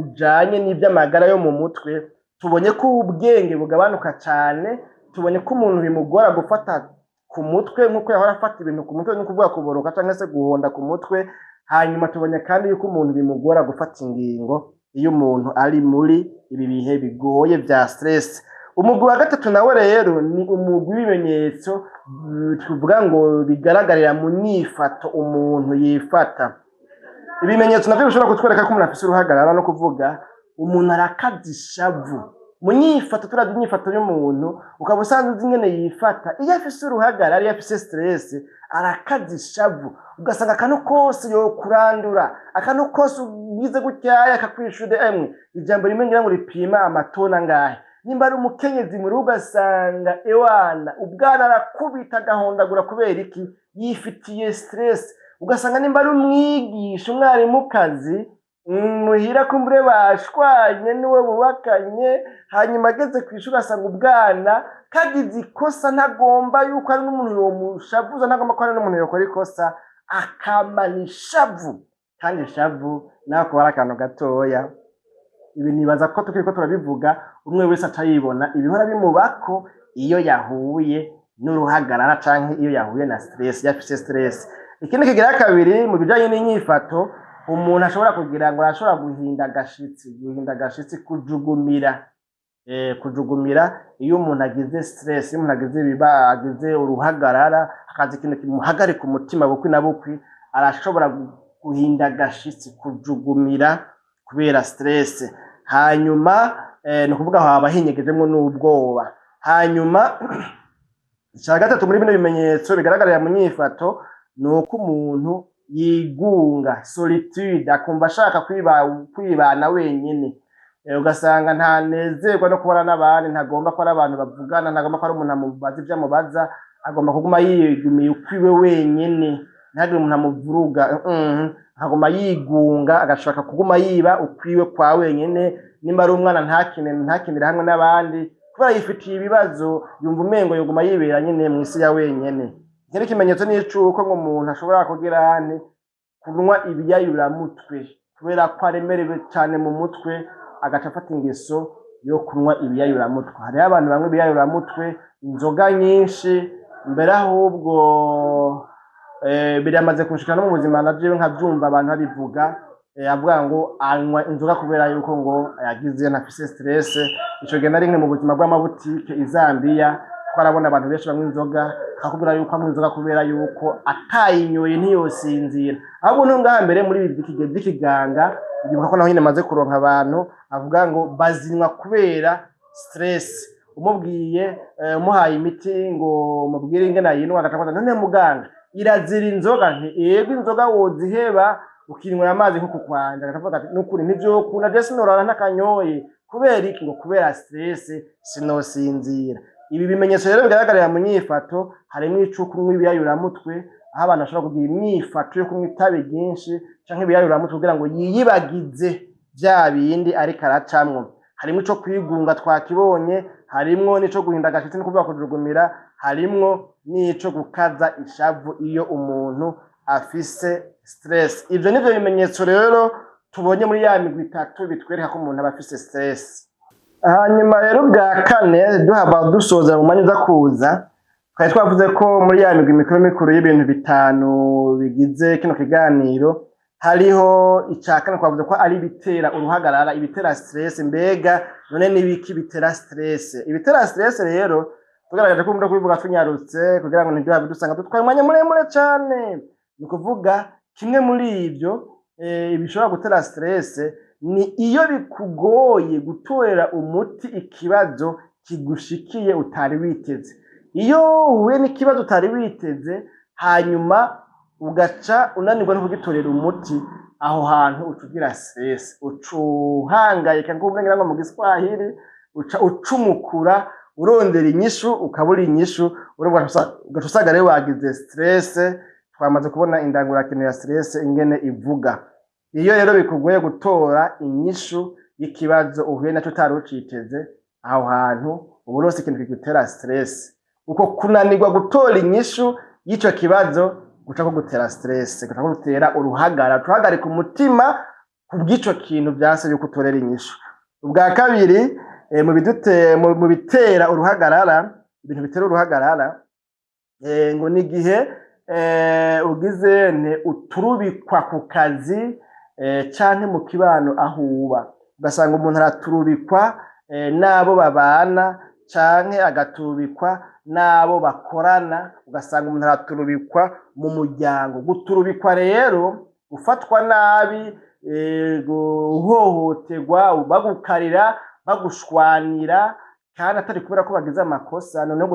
ujanye n'ivy'amagara yo mu mutwe. Tubonye ko ubwenge bugabanuka cyane, tubonye ko umuntu bimugora gufata ku mutwe nk'uko yahora afata ibintu ku mutwe, no kuvuga kuboroka cyangwa se guhonda ku mutwe. Hanyuma tubonye kandi yuko umuntu bimugora gufata ingingo iyo umuntu ari muri ibi bihe bigoye vya stress. Umugwi wa gatatu nawe rero ni umugwi w'ibimenyetso tuvuga ngo bigaragarira mu nyifato umuntu yifata. Ibimenyetso navyo bishobora kutwereka ko umuntu afise uruhagarara, no kuvuga umuntu arakaza ishavu mu nyifato. Turavye inyifato y'umuntu ukaba usanzwe uzi ingene yifata. Iyo afise uruhagarara, iyo afise stress, arakaza ishavu, ugasanga akantu kose yokurandura, akantu kose ugize gutyaya akakwishude emwe ijambo rimwe ngira ngo ripima amatona angahe. Nimba ari umukenyezi muri ugasanga ewana ubwana arakubita agahondagura, kubera iki? Yifitiye stress. Ugasanga nimba ari umwigisha, umwarimukazi muhira kumbure bashwanye niwe bubakanye, hanyuma ageze kw'ishuri asanga ubwana kagize ikosa, ntagomba yuko ari n'umuntu yomushavuza, ntagomba ko ari n'umuntu yokora ikosa, akamana ishavu. Kandi ishavu nako ari akantu gatoya. Ibi nibaza ko tukiriko turabivuga umwe wese atayibona ibihora bimubako iyo yahuye n'uruhagarara canke iyo yahuye na stress, yafise stress. Ikindi kigira kabiri mu bijanye n'inyifato umuntu ashobora kugira ngo arashobora guhinda agashitsi, kujugumira. Kujugumira iyo umuntu agize stress, iyo umuntu agize uruhagarara, akazi ikintu kimuhagarika umutima bukwi na bukwi, arashobora guhinda agashitsi, kujugumira kubera stress. Hanyuma no kuvuga aho abahinyegejemwo n'ubwoba. Hanyuma icya gatatu muri bino bimenyetso bigaragarira mu nyifato nuko umuntu yigunga, solitude, akumva ashaka kwibana wenyine. Ugasanga ntanezerwa no kubana n'abandi, ntagomba ko ari abantu bavugana, ntagomba ko ari umuntu amubaza ibyo amubaza, agomba kuguma yigumiye ukwiwe wenyine, ntagire umuntu amuvuruga. Agomba yigunga, agashaka kuguma yiba ukwiwe kwa wenyine. Nimba ari umwana ntakinire hamwe n'abandi, kubera yifitiye ibibazo, yumva umengo yoguma yibera nyine mu isi ya wenyine. Ikindi kimenyetso ni icuko ngo umuntu ashobora kugira kunywa ibiyayuramutwe, kubera ko aremerewe cyane mu mutwe, agaca afata ingeso yo kunywa ibiyayuramutwe. Hariho abantu bamwe ibiyayuramutwe, inzoga nyinshi, mbere ahubwo biramaze kunshika no mu buzima navyo nkabyumva abantu babivuga, avuga ngo anywa inzoga kubera yuko ngo yagize nafise stress. Ico genda rimwe mu buzima bw'amabutike izambiya twarabona abantu benshi banywa inzoga, akakubwira yuko anywa inzoga kubera yuko atayinyoye ntiyosinzira. Ahubwo no ngaha mbere muri ibi by'ikiganga ndibuka ko naho nyine maze kuronka abantu avuga ngo bazinywa kubera stress. Umubwiye umuhaye imiti ngo mubwire ingene ayinwa, agatakwaza none muganga irazira inzoga. Yego inzoga woziheba ukinywera amazi nko kukwanja. Akavuga ati nukuri nivyo kuna je sinorara ntakanyoye, kubera iki? Ngo kubera stress sinosinzira. Ibi bimenyetso rero bigaragarira mu nyifato harimo icuku kunywa ibiyayuramutwe, aho abantu bashobora kugira imyifato yo kunywa itabi ryinshi canke ibiyayuramutwe kugira ngo yiyibagize vya bindi ariko aracamwo. Harimo ico kwigunga twakibonye, harimwo n'ico guhinda agashitsi no kuvuga kujugumira, harimwo n'ico gukaza ishavu iyo umuntu afise stress. Ivyo nivyo bimenyetso rero tubonye muri ya migwi itatu bitwereka ko umuntu aba afise stress. Hanyuma rero bwa kane duhava dusoza mu mwanya uza kuza twari twavuze ko muri ya migwi mikuru y'ibintu bitanu bigize kino kiganiro hariho icakane twavuze ko ari ibitera uruhagarara, ibitera stress. Mbega none n'ibiki bitera stress? Ibitera stress rero tugaragaje ko kubivuga tunyarutse kugira ngo ntibyabe dusanga dutwaye umwanya muremure cane. Ni kuvuga kimwe muri ivyo bishobora gutera stress ni iyo bikugoye gutorera umuti ikibazo kigushikiye utari witeze. Iyo uhuye n'ikibazo utari witeze hanyuma ugaca unanirwa no kugitorera umuti, aho hantu ucugira stress, ucuhangayika nk'uburengira ngo mu Giswahili, ucumukura urondera inyishu ukabura inyishu, ugaca usanga rero wagize stress. Twamaze kubona indangurakintu ya stress ingene ivuga. Iyo rero bikugoye gutora inyishu y'ikibazo uhuye naco utari uciteze, aho hantu uburose ikintu kigutera stress. Uko kunanirwa gutora inyishu y'ico kibazo guca ko gutera stress, guca ko gutera uruhagarika umutima kubw'ico kintu byase yuko utorera inyishu. Ubwa kabiri mu bitera uruhagarara, ibintu bitera uruhagarara ngo ni igihe ugize uturubikwa ku kazi canke mu kibano aho uba, ugasanga umuntu araturubikwa n'abo babana canke agaturubikwa n'abo bakorana, ugasanga umuntu araturubikwa mu muryango. Guturubikwa rero ufatwa nabi, guhohoterwa, bagukarira, bagushwanira kandi atari kubera ko bagize amakosa. Noneho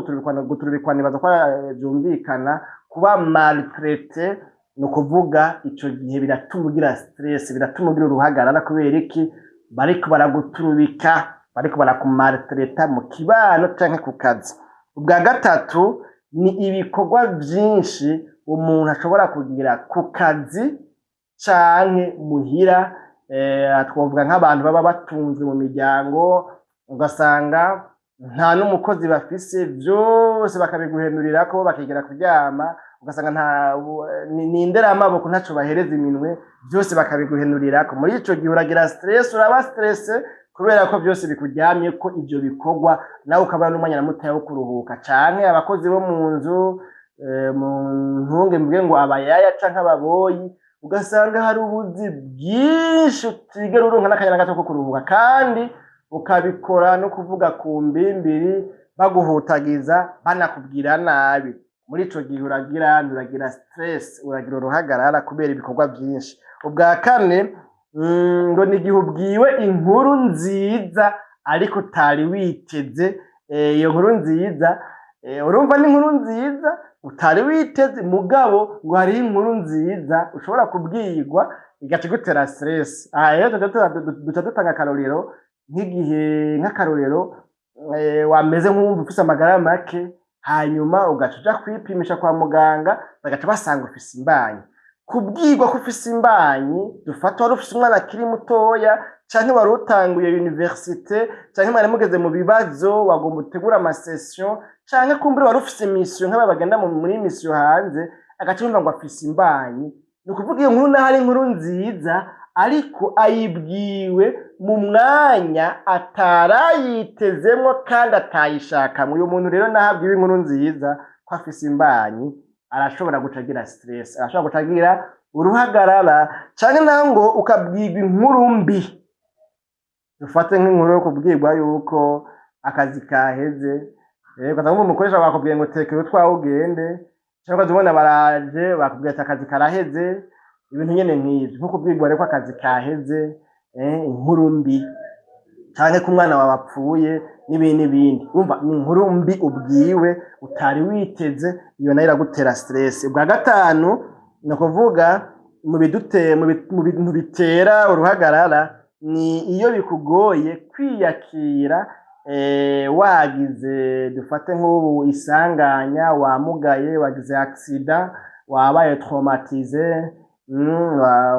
guturubikwa nibaza ko byumvikana kuba maltraité. Ni ukuvuga ico gihe biratuma ugira stress, biratuma ugira uruhagarara. Kubera iki? Bariko baraguturubika, bariko barakumaltraita mu kibano canke ku kazi. Ubwa gatatu ni ibikorwa vyinshi umuntu ashobora kugira ku kazi canke muhira. Twavuga nk'abantu baba batunzwe mu miryango, ugasanga nta n'umukozi bafise, vyose bakabiguhenurirako bakigera kuryama, ugasanga nindera amaboko ntaco bahereza iminwe, vyose bakabiguhenurirako. Muri ico gihe uragira stress, uraba stress kubera ko byose bikuryamye ko ivyo bikorwa, nawe ukabana n'umwanya muto wo kuruhuka. Canke abakozi bo mu nzu, mu ntunge mvuge ngo abayaya canke ababoyi, ugasanga hari ubuzi bwinshi utigera uronka n'akanya gato ko kuruhuka, kandi ukabikora no kuvuga ku mbimbiri, baguhutagiza, banakubwira nabi. Muri ico gihe uragira stress, uragira uruhagarara kubera ibikorwa byinshi. Ubwa kane ngo ni igihe ubwiwe inkuru nziza ariko utari witeze. Iyo nkuru nziza urumva ni inkuru nziza utari witeze, mugabo ngo hari inkuru nziza ushobora kubwirwa igaca igutera stress. Rero duca dutanga akarorero nk'akarorero wameze nk'uwumva ufise amagara make, hanyuma ugaca uja kwipimisha kwa muganga, bagaca basanga ufise imbanyi. Kubwirwa ko ufise imbanyi, dufata wari ufise umwana akiri mutoya, canke wari utanguye universite, canke mwari mugeze mu bibazo wagomba utegura amasession, canke kumbure wari ufise mission nk'aba bagenda muri mission hanze, agaca yumva ngo afise imbanyi. Ni ukuvuga iyo nkuru naho ari inkuru nziza, ariko ayibwiwe mu mwanya atarayitezemwo kandi atayishakamwe. Uyu muntu rero nahabwiwe inkuru nziza ko afise imbanyi, arashobora guca agira stress, arashobora guca agira uruhagarara. Canke naho ngo ukabwirwa inkuru mbi, dufate nk'inkuru yo kubwirwa yuko akazi kaheze, ugasanga umukoresha bakubwiye ngo tekera utwawe ugende, canke ukazibona baraje bakubwiye ati akazi karaheze. Ibintu nyene nk'ivyo, nko kubwirwa rero ko akazi kaheze, inkuru mbi, canke ko umwana wawe apfuye n'ibindi. Umva ni inkuru mbi ubwiwe utari witeze, iyo nayo iragutera stress. Ubwa gatanu ni ukuvuga mu bintu bitera uruhagarara, ni iyo bikugoye kwiyakira. Wagize dufate nk'ubu isanganya, wamugaye, wagize accident, wabaye traumatize,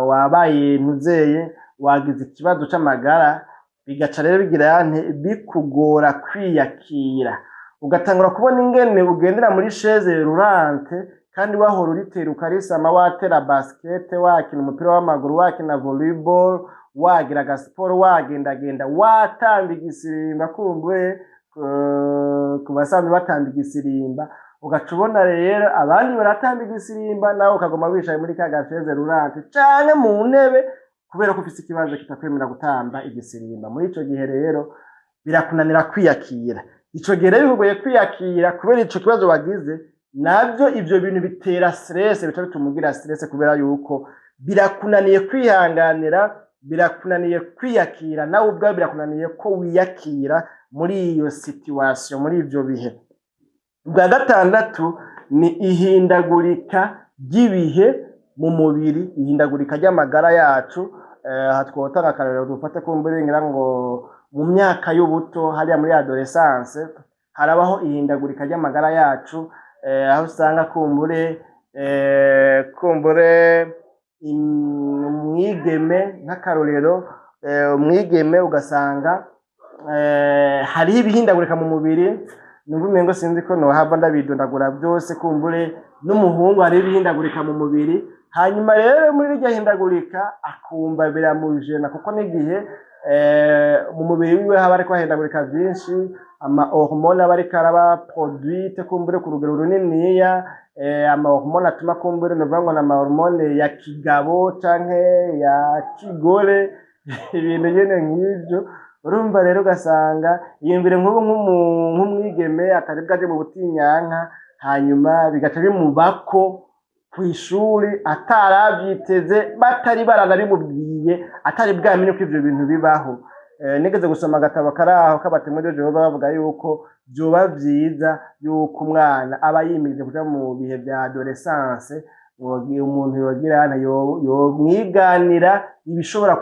wabaye ntuzeye, wagize ikibazo c'amagara, bigaca rero bigira bikugora kwiyakira. Ugatangura kubona ingene ugendera muri chaise roulante, kandi wahora uritera ukarisama, watera basket, wakina umupira w'amaguru, wakina volleyball, wagira agasiporo, wagendagenda, watamba igisirimba. Kumbuye ku basanzwe batamba igisirimba, ugaca ubona rero abandi baratamba igisirimba nawe ukaguma wicaye muri ka gafeze rurante canke mu ntebe kubera ko ufise ikibazo kitakwemera gutamba igisirimba. Muri ico gihe rero birakunanira kwiyakira, ico gihe rero bihugoye kwiyakira kubera ico kibazo wagize, navyo ivyo bintu bitera stress, bica bituma ugira stress kubera yuko birakunaniye kwihanganira, birakunaniye kwiyakira, nawe ubwawe birakunaniye ko wiyakira muri iyo situation, muri ivyo bihe. Bwa gatandatu ni ihindagurika ry'ibihe mu mubiri, ihindagurika ry'amagara yacu. Twotanga akarorero dufate kumbure ngira ngo mu myaka y'ubuto hariya muri adolescence harabaho ihindagurika ry'amagara yacu, aho usanga kumbure umwigeme nk'akarorero, umwigeme ugasanga hariho ibihindagurika mu mubiri, numva umengo sinzi ko nohava ndabidondagura byose, kumbure n'umuhungu hariho ibihindagurika mu mubiri, hanyuma rero muri iryo hindagurika akumva biramujena kuko n'igihe mu mubiri wiwe haba ariko hahindagurika vyinshi, ama hormone aba ariko araba produite kumbure ku rugero runiniya, ama hormone atuma kumbure novuga ngo n'ama hormone ya kigabo canke ya kigore ibintu nyene nk'ivyo. Urumva rero ugasanga iyumvire nk'umwigeme atari bwaje mu butinyanka, hanyuma bigaca bimubako kw'ishuri ataravyiteze, batari baranabimubwiye, atari bwamenye ko ivyo bintu bibaho. Nigeze gusoma agatabo karaho k'abatemwe de Jehova bavuga yuko vyoba vyiza yuko umwana aba yimirije kuja mu bihe vya adolescence, umuntu yogira yomwiganira ibishobora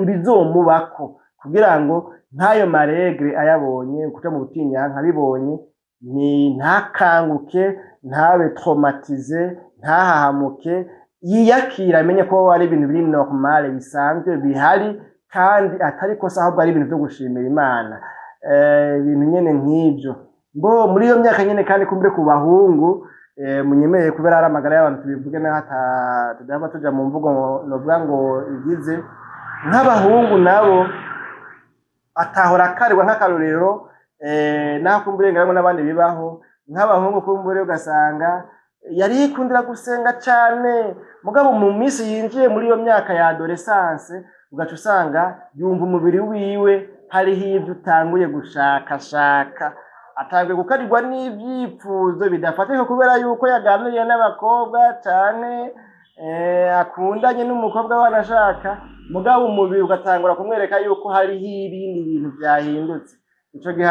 ibizomubako kugira ngo ntayo maregre ayabonye kuja mu butinyanka bibonye ni ntakanguke, ntabe traumatize, ntahahamuke, yiyakira amenye ko ari ibintu biri normal bisanzwe bihari kandi atari kosa, ahubwo ari ibintu vyo gushimira Imana. Ibintu nyene nk'ivyo ngo muri iyo myaka nyene kandi kumbure ku bahungu munyemereye kubera ari amagara y'abantu tubivuge na tudava tuja mu mvugo novuga ngo igize nk'abahungu nabo atahora karirwa nk'akarorero, naho kumbure ngaramo n'abandi bibaho nk'abahungu kumbure ugasanga yari yikundira gusenga cane, mugabo mu minsi yinjiye muri iyo myaka ya adolescence ugaca usanga yumva umubiri wiwe hariho ivyo utanguye gushakashaka, atanguye gukarirwa n'ivyipfuzo bidafatika kubera yuko yaganiriye n'abakobwa cane, akundanye n'umukobwa wanashaka, mugabo umubiri ugatangura kumwereka yuko hariho ibindi bintu vyahindutse. Ico gihe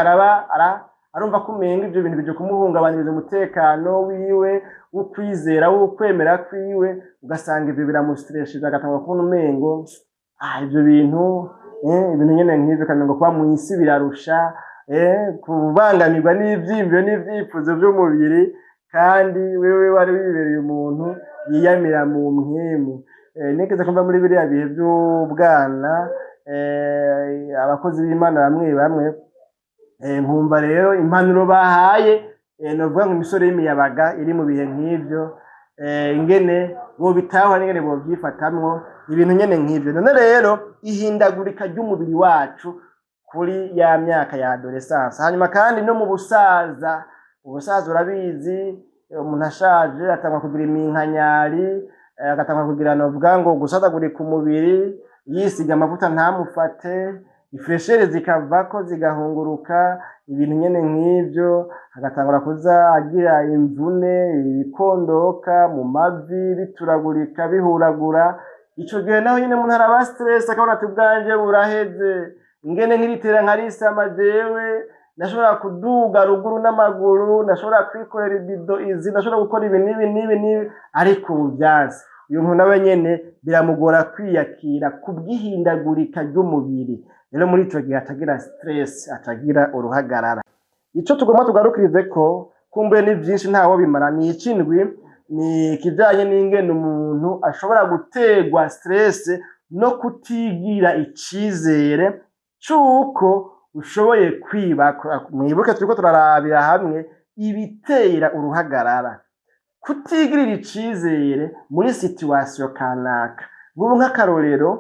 arumva ko umenga ivyo bintu bije kumuhungabanyiriza umutekano wiwe w'ukwizera, w'ukwemera kwiwe, ugasanga ivyo biramustressije, agatangura kubona umengo ivyo bintu ibintu nyene nk'ivyo kamengo kuba mw'isi birarusha, kubangamirwa n'ivyiyumviro n'ivyifuzo vy'umubiri, kandi wewe wari wibereye umuntu yiyamira mu mpwemu. Nigeze kumva muri biriya bihe vy'ubwana abakozi b'Imana bamwe bamwe, nkumva rero impanuro bahaye novuga ngo imisore y'imiyabaga iri mu bihe nk'ivyo, ingene bobitahwa n'ingene bovyifatamwo ibintu nyene nk'ivyo. None rero ihindagurika ry'umubiri wacu kuri ya myaka ya adolescence, hanyuma kandi no mu busaza urabizi umuntu ashaje atangwa kugira iminkanyari, agatangwa kugira novuga ngo gusadagurika umubiri, yisiga amavuta ntamufate, ifreshere zikavako zigahunguruka, ibintu nyene nk'ivyo, agatangura kuza agira imvune, ibikondoka mu mavi bituragurika bihuragura. Ico gihe naho nyene umuntu araba stress, akabona ati ubwanje buraheze, ingene nkiritera nkarisama jewe, ndashobora kuduga ruguru n'amaguru, ndashobora kwikorera ibido izi, ndashobora gukora ibi n'ibi, ariko ubu vyanse. Uyu muntu nawe nyene biramugora kwiyakira kubw'ihindagurika ry'umubiri. Rero muri ico gihe atagira stress, atagira uruhagarara. Ico tugomba tugarukirize ko kumbe ni vyinshi ntaho bimara, ni icindwi, ni ikijanye n'ingene umuntu ashobora gutegwa stress no kutigira icizere c'uko ushoboye kwibaka. Mwibuke turiko turarabira hamwe ibitera uruhagarara, kutigirira icizere muri situation kanaka. Ngubu nk'akarorero,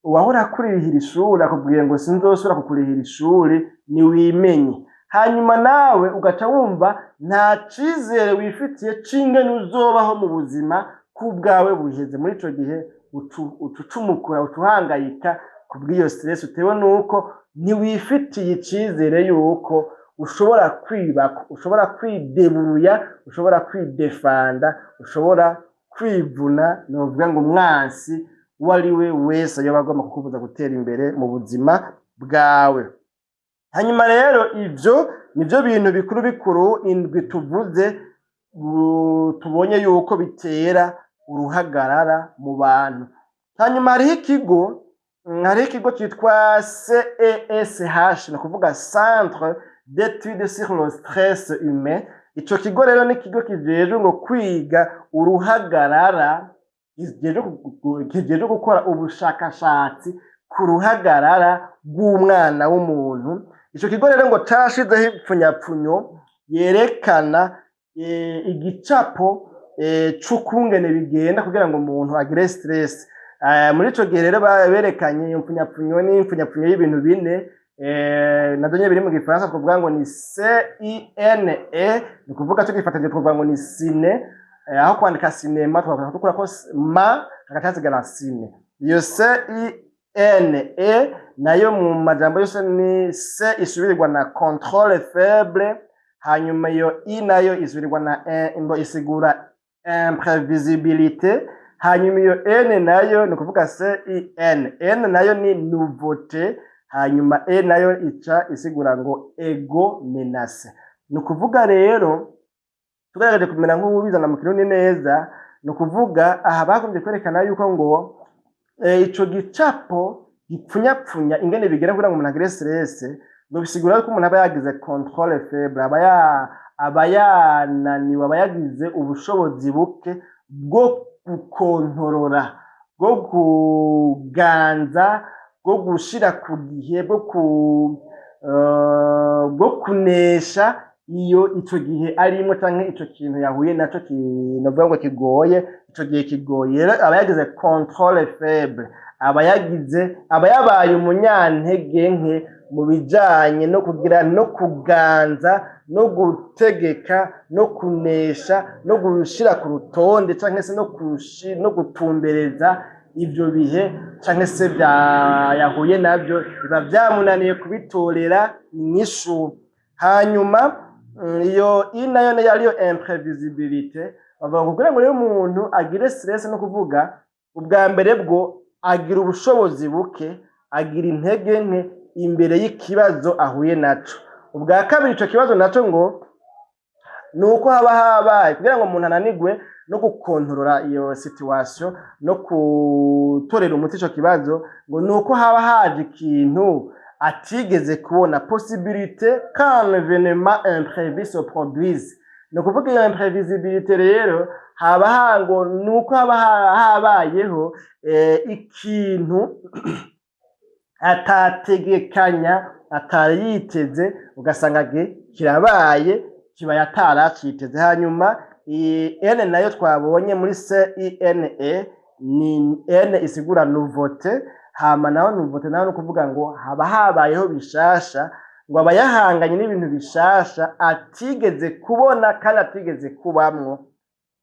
uwahora kurihira ishuri akubwiye ngo sinzosubira kukurihira ishuri, ni wimenye. hanyuma nawe ugaca wumva nta cizere wifitiye c'ingene uzobaho mu buzima kubwawe buheze. Muri ico gihe ucucumukura ucuhangayika kubw'iyo stress utewe nuko ntiwifitiye icizere yuko ushobora kwibako, ushobora kwideburuya, ushobora kwidefanda, ushobora kwivuna. Novuga ngo umwansi uwo ari we wese yoba agomba kukubuza gutera imbere mu buzima bwawe. Hanyuma rero ivyo nivyo bintu bikuru bikuru indwi tuvuze tubonye yuko bitera uruhagarara mu bantu. Hanyuma hariho ikigo cyitwa CESH, ni ukuvuga Centre d'études sur le stress humain. Ico kigo rero ni ikigo kijejwe ngo kwiga uruhagarara, kijejwe gukora ubushakashatsi ku ruhagarara rw'umwana w'umuntu. Ico kigo rero ngo cashizeho ipfunyapfunyo yerekana igicapo c'ukungene bigenda kugira ngo umuntu agire stress. Muri ico gihe rero berekanye iyo mpfunyapfunyo n'impfunyapfunyo y'ibintu bine, navyo nyene biri mu gifaransa twavuga ngo ni CINE, ni ukuvuga cyo gifatanye twavuga ngo ni cine, aho kwandika cinema twavuga ko ma hagati hasigara cine. Iyo CINE nayo mu majambo yose ni C isubirirwa na contrôle faible, hanyuma iyo I nayo isubirirwa na isigura imprévisibilité, hanyuma iyo N nayo ni ukuvuga CIN, N nayo ni nouveauté, hanyuma E nayo ica isigura ngo ego menace. Ni ukuvuga rero tugaragaje kumera nk'ubizana mu kirundi neza, ni ukuvuga aha bagombye kwerekana yuko ngo ico gicapo gipfunyapfunya ingene bigera kugira ngo umuntu agire stress, ngo bisigura ko umuntu aba yagize contrôle faible, aba yananiwe, aba yagize ubushobozi buke bwo gukontorora, bwo kuganza, bwo gushira ku gihe, bwo kunesha iyo ico gihe arimo canke ico kintu yahuye naco kinovuga ngo kigoye, ico gihe kigoye. Aba yagize contrôle faible, aba yabaye umunyantege nke mu bijanye no kugira no kuganza no gutegeka no kunesha no gushira ku rutonde canke se no gutumbereza ivyo bihe canke se yahuye navyo, biba vyamunaniye kubitorera inyishu. Hanyuma iyo nayo yariyo imprévisibilité, bavuga kugira ngo rero umuntu agire stress, no kuvuga ubwa mbere bwo agira ubushobozi buke, agira intege nke imbere y'ikibazo ahuye naco. Ubwa kabiri ico kibazo naco ngo nuko haba habaye kugira ngo umuntu ananigwe no gukontorora iyo situation no kutorera umuti ico kibazo, ngo nuko haba haje ikintu atigeze kubona, possibilité qu'un événement imprévu se produise. Ni ukuvuga iyo imprévisibilité rero haba ngo nuko haba habayeho ikintu atategekanya, atari yiteze, ugasanga kirabaye kiba yataraciteze. Hanyuma N nayo twabonye muri CINE ni N isigura nouveauté, hama naho nouveauté naho nukuvuga ngo haba habayeho bishasha, ngo aba yahanganye n'ibintu bishasha atigeze kubona kandi atigeze kubamwo.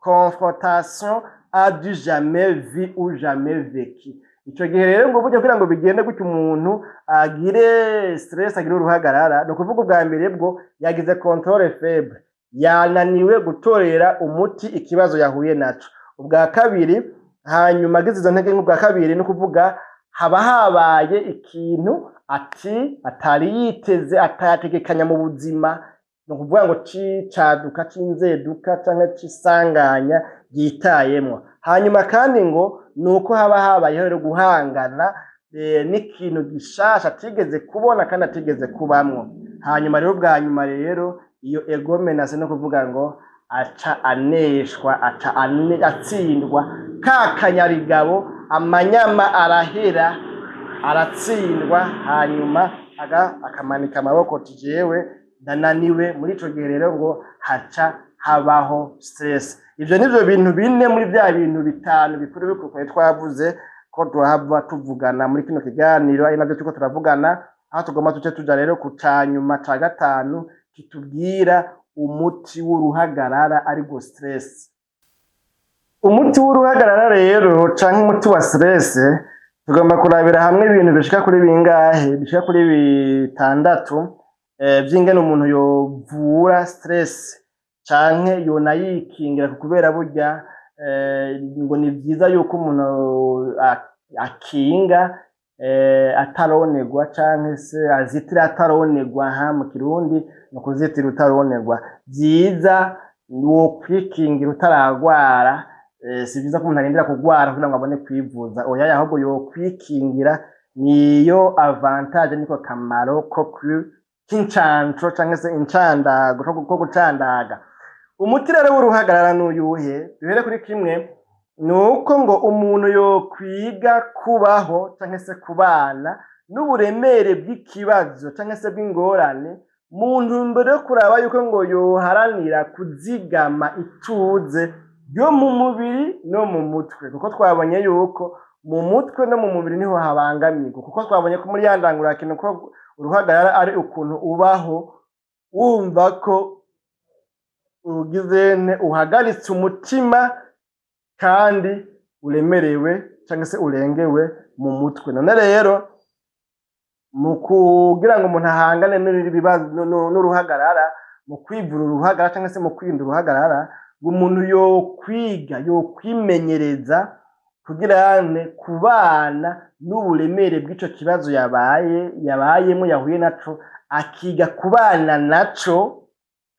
Confrontation à du jamais vu ou jamais vécu. Ico gihe rero ngo buryo kugira ngo bigende gutyo umuntu agire stress, agire uruhagarara, no kuvuga ubwa mbere bwo yagize contrôle faible, yananiwe gutorera umuti ikibazo yahuye naco. Ubwa kabiri, hanyuma agize izo ntege nk'ubwa kabiri, no kuvuga haba habaye ikintu atari yiteze, atategekanya mu buzima, no kuvuga ngo caduka, cinzeduka canke cisanganya yitayemwo. Hanyuma kandi ngo nuko haba habayeho rero guhangana n'ikintu gishasha atigeze kubona kandi atigeze kubamwo. Hanyuma rero bwa nyuma rero iyo ego menace, no kuvuga ngo aca aneshwa, aca atsindwa, kakanyarigabo amanyama arahera, aratsindwa, hanyuma akamanika amaboko ati jewe ndananiwe. Muri ico gihe rero ngo haca habaho stress. Ivyo nivyo bintu bine muri vya bintu bitanu bikuru bikuru twavuze ko tuhava tuvugana muri kino kiganiro, ari navyo tuko turavugana, aho tugomba tuce tuja rero ku canyuma ca gatanu kitubwira umuti w'uruhagarara ariko stress. Umuti w'uruhagarara rero canke umuti wa stress tugomba kurabira hamwe ibintu bishika kuri bingahe, bishika kuri 6 vy'ingene umuntu yovura stress canke yonayikingira kubera burya ngo ni vyiza yuko umuntu akinga ataronerwa canke se azitira ataronerwa mu Kirundi no kuzitira utaronerwa. Vyiza wo kwikingira utaragwara, si vyiza ko umuntu arindira kugwara kugira ngo abone kwivuza. Oya, ahubwo yo kwikingira niyo avantage, niko kamaro ko k'incanco canke se incandago ko gucandaga. Umuti rero w'uruhagarara n'uyuhe? Duhere kuri kimwe, nuko ngo umuntu yo kwiga kubaho canke se kubana n'uburemere bw'ikibazo canke se bw'ingorane mu ntumbero yo kuraba yuko ngo yoharanira kuzigama ituze ryo mu mubiri no mu mutwe, kuko twabonye yuko mu mutwe no mu mubiri niho habangamirwa, kuko twabonye ko muri yandangura kintu ko uruhagarara ari ukuntu ubaho wumva ko urugizene uhagaritse umutima kandi uremerewe cyangwa se urengewe mu mutwe. None rero mu kugira ngo umuntu ahangane n'ibibazo n'uruhagarara, mu kwivura uruhagarara cyangwa se mu kwirinda uruhagarara, umuntu yo kwiga, yo kwimenyereza kugira kubana n'uburemere bw'ico kibazo yabayemo, yahuye naco, akiga kubana naco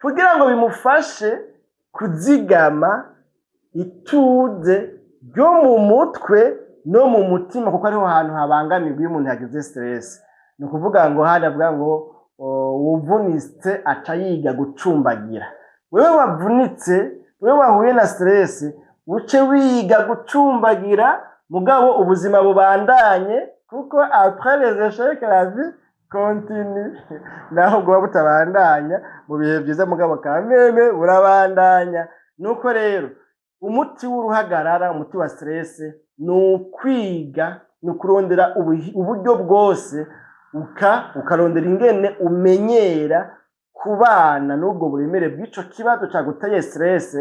kugira ngo bimufashe kuzigama ituze ryo mu mutwe no mu mutima, kuko ariho hantu habangamirwa iyo umuntu yagize stress. Ni ukuvuga ngo haravuga ngo wuvunitse aca yiga gucumbagira. Wewe wavunitse, wewe wahuye na stress, uce wiga gucumbagira, mugabo ubuzima bubandanye, kuko après les échecs la vie continue. Naho bwo butabandanya mu bihe byiza, mugabo kameme burabandanya. Nuko rero umuti w'uruhagarara, umuti wa stress ni ukwiga, ni ukurondera uburyo bwose ukarondera ingene umenyera kubana n'ubwo buremere bw'ico kibazo caguteye stress,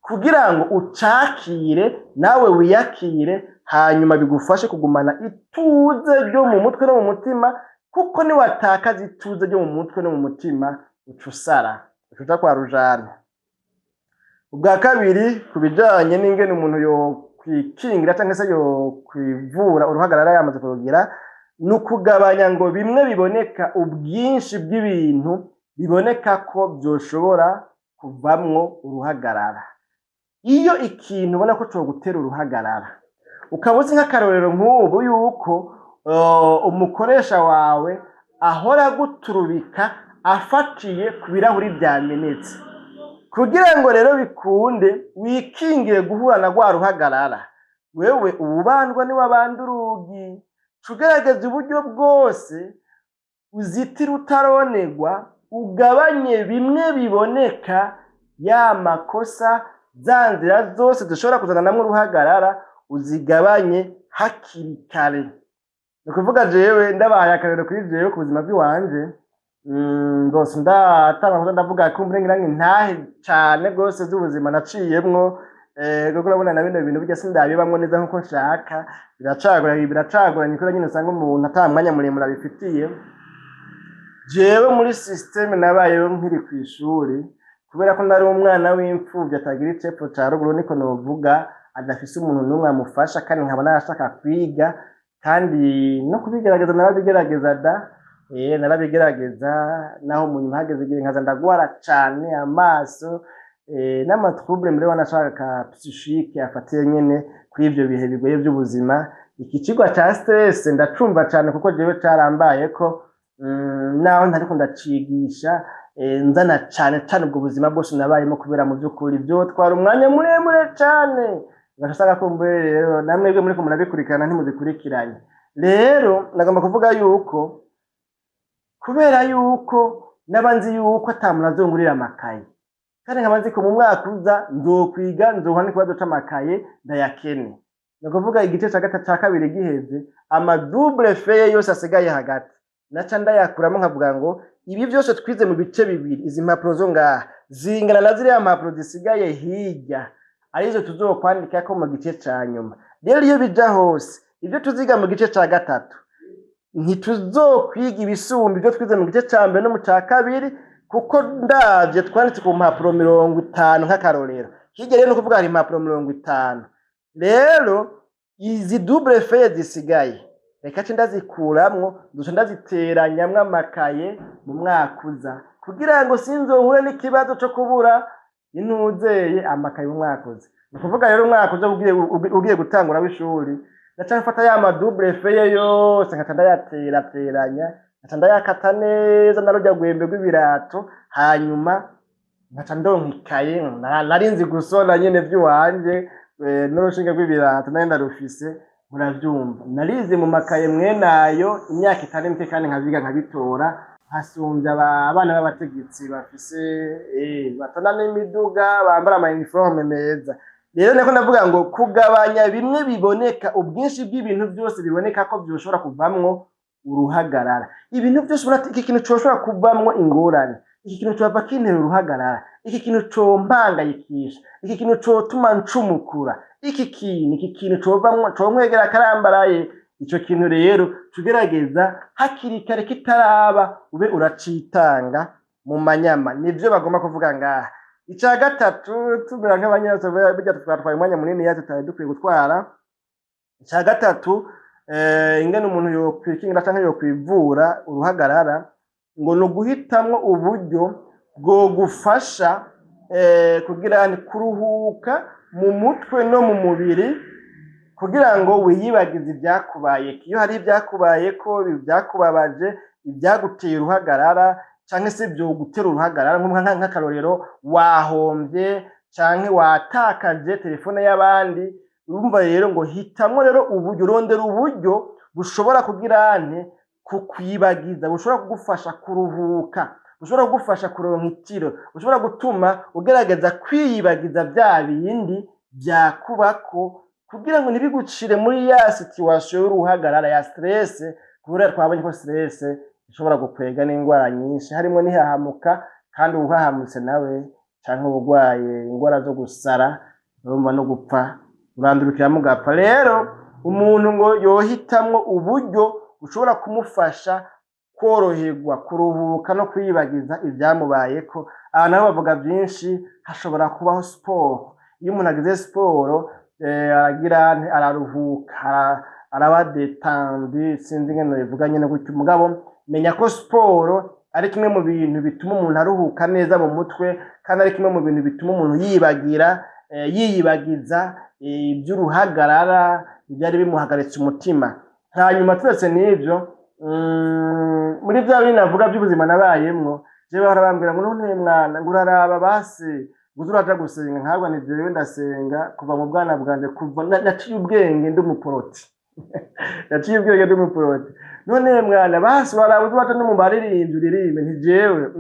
kugira ngo ucakire nawe wiyakire, hanyuma bigufashe kugumana ituze ryo mu mutwe no mu mutima, kuko ni watakaza ituze ryo mu mutwe no mu mutima ucusara, ucuja kwa rujana. Ubwa kabiri, kubijanye n'ingene umuntu yo kwikingira cyangwa se yo kwivura uruhagarara yamaze kurugira, nukugabanya ngo bimwe biboneka, ubwinshi bw'ibintu biboneka ko byoshobora kuvamwo uruhagarara. Iyo ikintu ubona ko cyo gutera uruhagarara, ukabuze nk'akarorero nk'ubu yuko umukoresha wawe ahora guturubika afatiye ku birahuri byamenetse, kugira ngo rero bikunde wikingire guhura na rwa ruhagarara, wewe ubandwa ni wabanda urugi, tugerageza uburyo bwose uzitira utaronerwa, ugabanye bimwe biboneka, ya makosa, za nzira zose dushobora kuzana namwe uruhagarara uzigabanye hakiri kare. Ni ukuvuga jewe ndabaye akarero kuri jewe ku buzima bw'iwanje, rwose ndatanga ndavuga ko mburengira ntahe cyane rwose z'ubuzima naciyemwo, kuko urabona na bino bintu bijya sindabibamwo neza nkuko nshaka, biracagoranye kuko nyine usanga umuntu atamwanya muremure abifitiye. Jewe muri systeme nabayeho nkiri ku ishuri, kubera ko nari umwana w'imfuvyi atagira icepfo ca ruguru, niko novuga, adafise umuntu n'umwe amufasha, kandi nkaba narashaka kwiga, kandi no kubigerageza narabigerageza narabigerageza, naho mu nyuma hageze igihe nkaza ndagwara cane amaso, n'amatrouble mbere wanashaka psychique afatiye nyene kuri ivyo bihe bigoye by'ubuzima. Iki kigwa ca stress ndacumva cane, kuko jewe carambaye ko naho ntariko ndacigisha, nzana cane ubwo buzima bwose nabayemo, kubera mu by'ukuri byo twara umwanya muremure cane, ngasanga ko mbere rero namwebwe muri ko murabikurikirana ntimubikurikiranye. Rero nagomba kuvuga yuko kubera yuko nabanzi yuko atamuntu azongurira amakaye, kandi nkabanzi ko mu mwaka uza nzokwiga, nzohana ikibazo c'amakaye ndayakene. Ni ukuvuga igice ca kabiri giheze, ama double feuille yose asigaye hagati naca ndayakuramo nkavuga ngo ibi byose twize mu bice bibiri, izi mpapuro zo ngaha zingana na ziriya mpapuro zisigaye hirya arizo tuzokwandika ko mu gice ca nyuma. Rero iyo bija hose ibyo tuziga mu gice ca gatatu ntituzokwiga ibisumba ibyo twize mu gice ca mbere no mu ca kabiri, kuko ndavye twanditse ku mpapuro 50 nk'akarorero, hirya rero no kuvuga hari impapuro 50. Rero izi double feuille zisigaye reka ce ndazikuramwo duce ndaziteranyamwo amakaye mu mwaka uza, kugira ngo sinzohure n'ikibazo co kubura intuzeye amakaye mu mwaka uza. Ni kuvuga rero umwaka uza ugiye gutangura w'ishuri ndaca mfata ya ma double feuille yose nkaca ndayaterateranya, nkaca ndayakata neza narujya gwembe rw'ibirato, hanyuma nkaca ndonka ikaye narinzi gusona nyene vy'iwanje n'urushinge rw'ibirato nayo ndarufise. Muravyumva, narize mu makaye mwenayo imyaka itari mike kandi nkabiga nkabitora, hasumbya abana b'abategetsi bafise batona n'imiduga bambara ama uniforme meza. Rero niko ndavuga ngo kugabanya bimwe biboneka, ubwinshi bw'ibintu byose biboneka ko byoshobora kuvamwo uruhagarara. Ibintu byose iki kintu coshobora kuvamwo ingorane, iki kintu cova kintera uruhagarara, iki kintu compangayikisha, iki kintu cotuma ncumukura, iki kintu covamwo comwegera akarambaraye. Ico kintu rero tugerageza hakiri kare kitaraba ube uracitanga mu manyama, nivyo bagomba kuvuga ngaha. Ica gatatu tumera nk'abanyarwanda bijya twatwaye umwanya munini yacu tutari dukwiye gutwara. Ica gatatu ingene umuntu yokwikingira canke yokwivura uruhagarara, ngo no guhitamwo uburyo bwo gufasha kugira ni kuruhuka mu mutwe no mu mubiri, kugira ngo wiyibagize ibyakubaye. Iyo hari ibyakubaye ko byakubabaje, ibyaguteye uruhagarara canke se byo gutera uruhagarara, nk'akarorero wahombye canke watakaje telefone y'abandi, urumva rero ngo hitamwo rero uburyo, rondera uburyo bushobora kugira kukwibagiza, bushobora kugufasha kuruhuka, bushobora kugufasha kuronka itiro, bushobora gutuma ugerageza kwiyibagiza bya bindi byakubako, kugira ngo ntibigucire muri ya situation y'uruhagarara ya stress. Kubera twabonye ko stress ishobora gukwega n'indwara nyinshi, harimo n'ihahamuka, kandi uhahamutse nawe canke ubugwaye indwara zo gusara urumva no gupfa urandurukira mugapfa. Rero umuntu ngo yohitamwo uburyo bushobora kumufasha koroherwa, kuruhuka no kwiyibagiza ibyamubayeko. Aba nabo bavuga byinshi, hashobora kubaho siporo. Iyo umuntu agize siporo aragira araruhuka, araba detendu, sinzi ngene bivuga nyene gutyo, mugabo menya ko siporo ari kimwe mu bintu bituma umuntu aruhuka neza mu mutwe, kandi ari kimwe mu bintu bituma umuntu yiyibagiza iby'uruhagarara ibyari bimuhagaritse umutima. Hanyuma turetse n'ibyo, muri bya bintu navuga by'ubuzima nabayemwo, je bahora bambwira ngo none mwana ngo uraraba basi uraja gusenga. Ntabwo ni jewe ndasenga kuva mu bwana bwanje, kuva naciye ubwenge ndi umuporoti naciye ubwenge ndi umuporoti. None mwana basi uraraba uraja no mu baririmbyi uririmbe. Nti jewe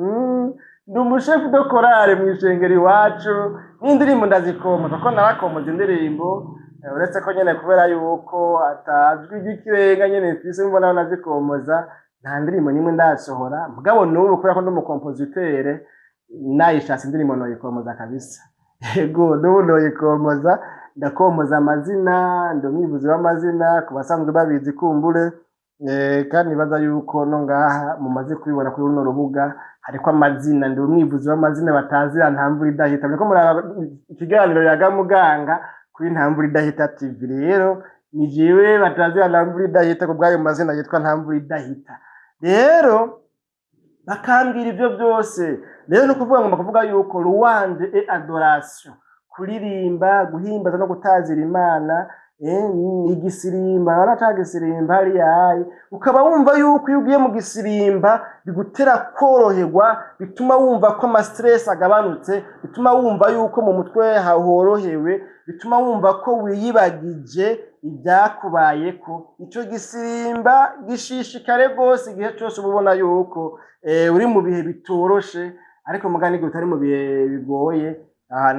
ndi umushefu de korale mw'ishengero iwacu, n'indirimbo ndazikomoza ko narakomoza indirimbo, uretse ko nyene kubera yuko atajwi ry'ikirenga nyene mfise mbona nazikomoza, nta ndirimbo nimwe ndasohora. Mugabo n'ubu kubera ko ndi umukompositere nayishatse indirimbo noyikomoza kabisa. Yego n'ubu noyikomoza, ndakomoza amazina, ndi umwivuzi w'amazina ku basanzwe babizi kumbure, kandi nibaza yuko no ngaha mumaze kubibona kuri runo rubuga hariko amazina. Ndi umwivuzi w'amazina batazira Ntamvura Idahita. Muriko muraba ikiganiro yaga muganga kuri Ntamvura Idahita TV. Rero ni jewe batazira Ntamvura Idahita kubwayo mazina yitwa Ntamvura Idahita. Rero bakambwira ivyo byose. Rero no kuvuga ngo kuvuga yuko louange et adoration, kuririmba, guhimbaza no gutazira Imana, igisirimba baracagisirimba hariya, ukaba wumva yuko iyo ugiye mu gisirimba bigutera koroherwa, bituma wumva ko ama stress agabanutse, bituma wumva yuko mu mutwe hahorohewe, bituma wumva ko wiyibagije ibyakubayeko. Ico gisirimba gishishikare gose igihe cyose ubona yuko uri mu bihe bitoroshe, ariko mugani utari mu bihe bigoye,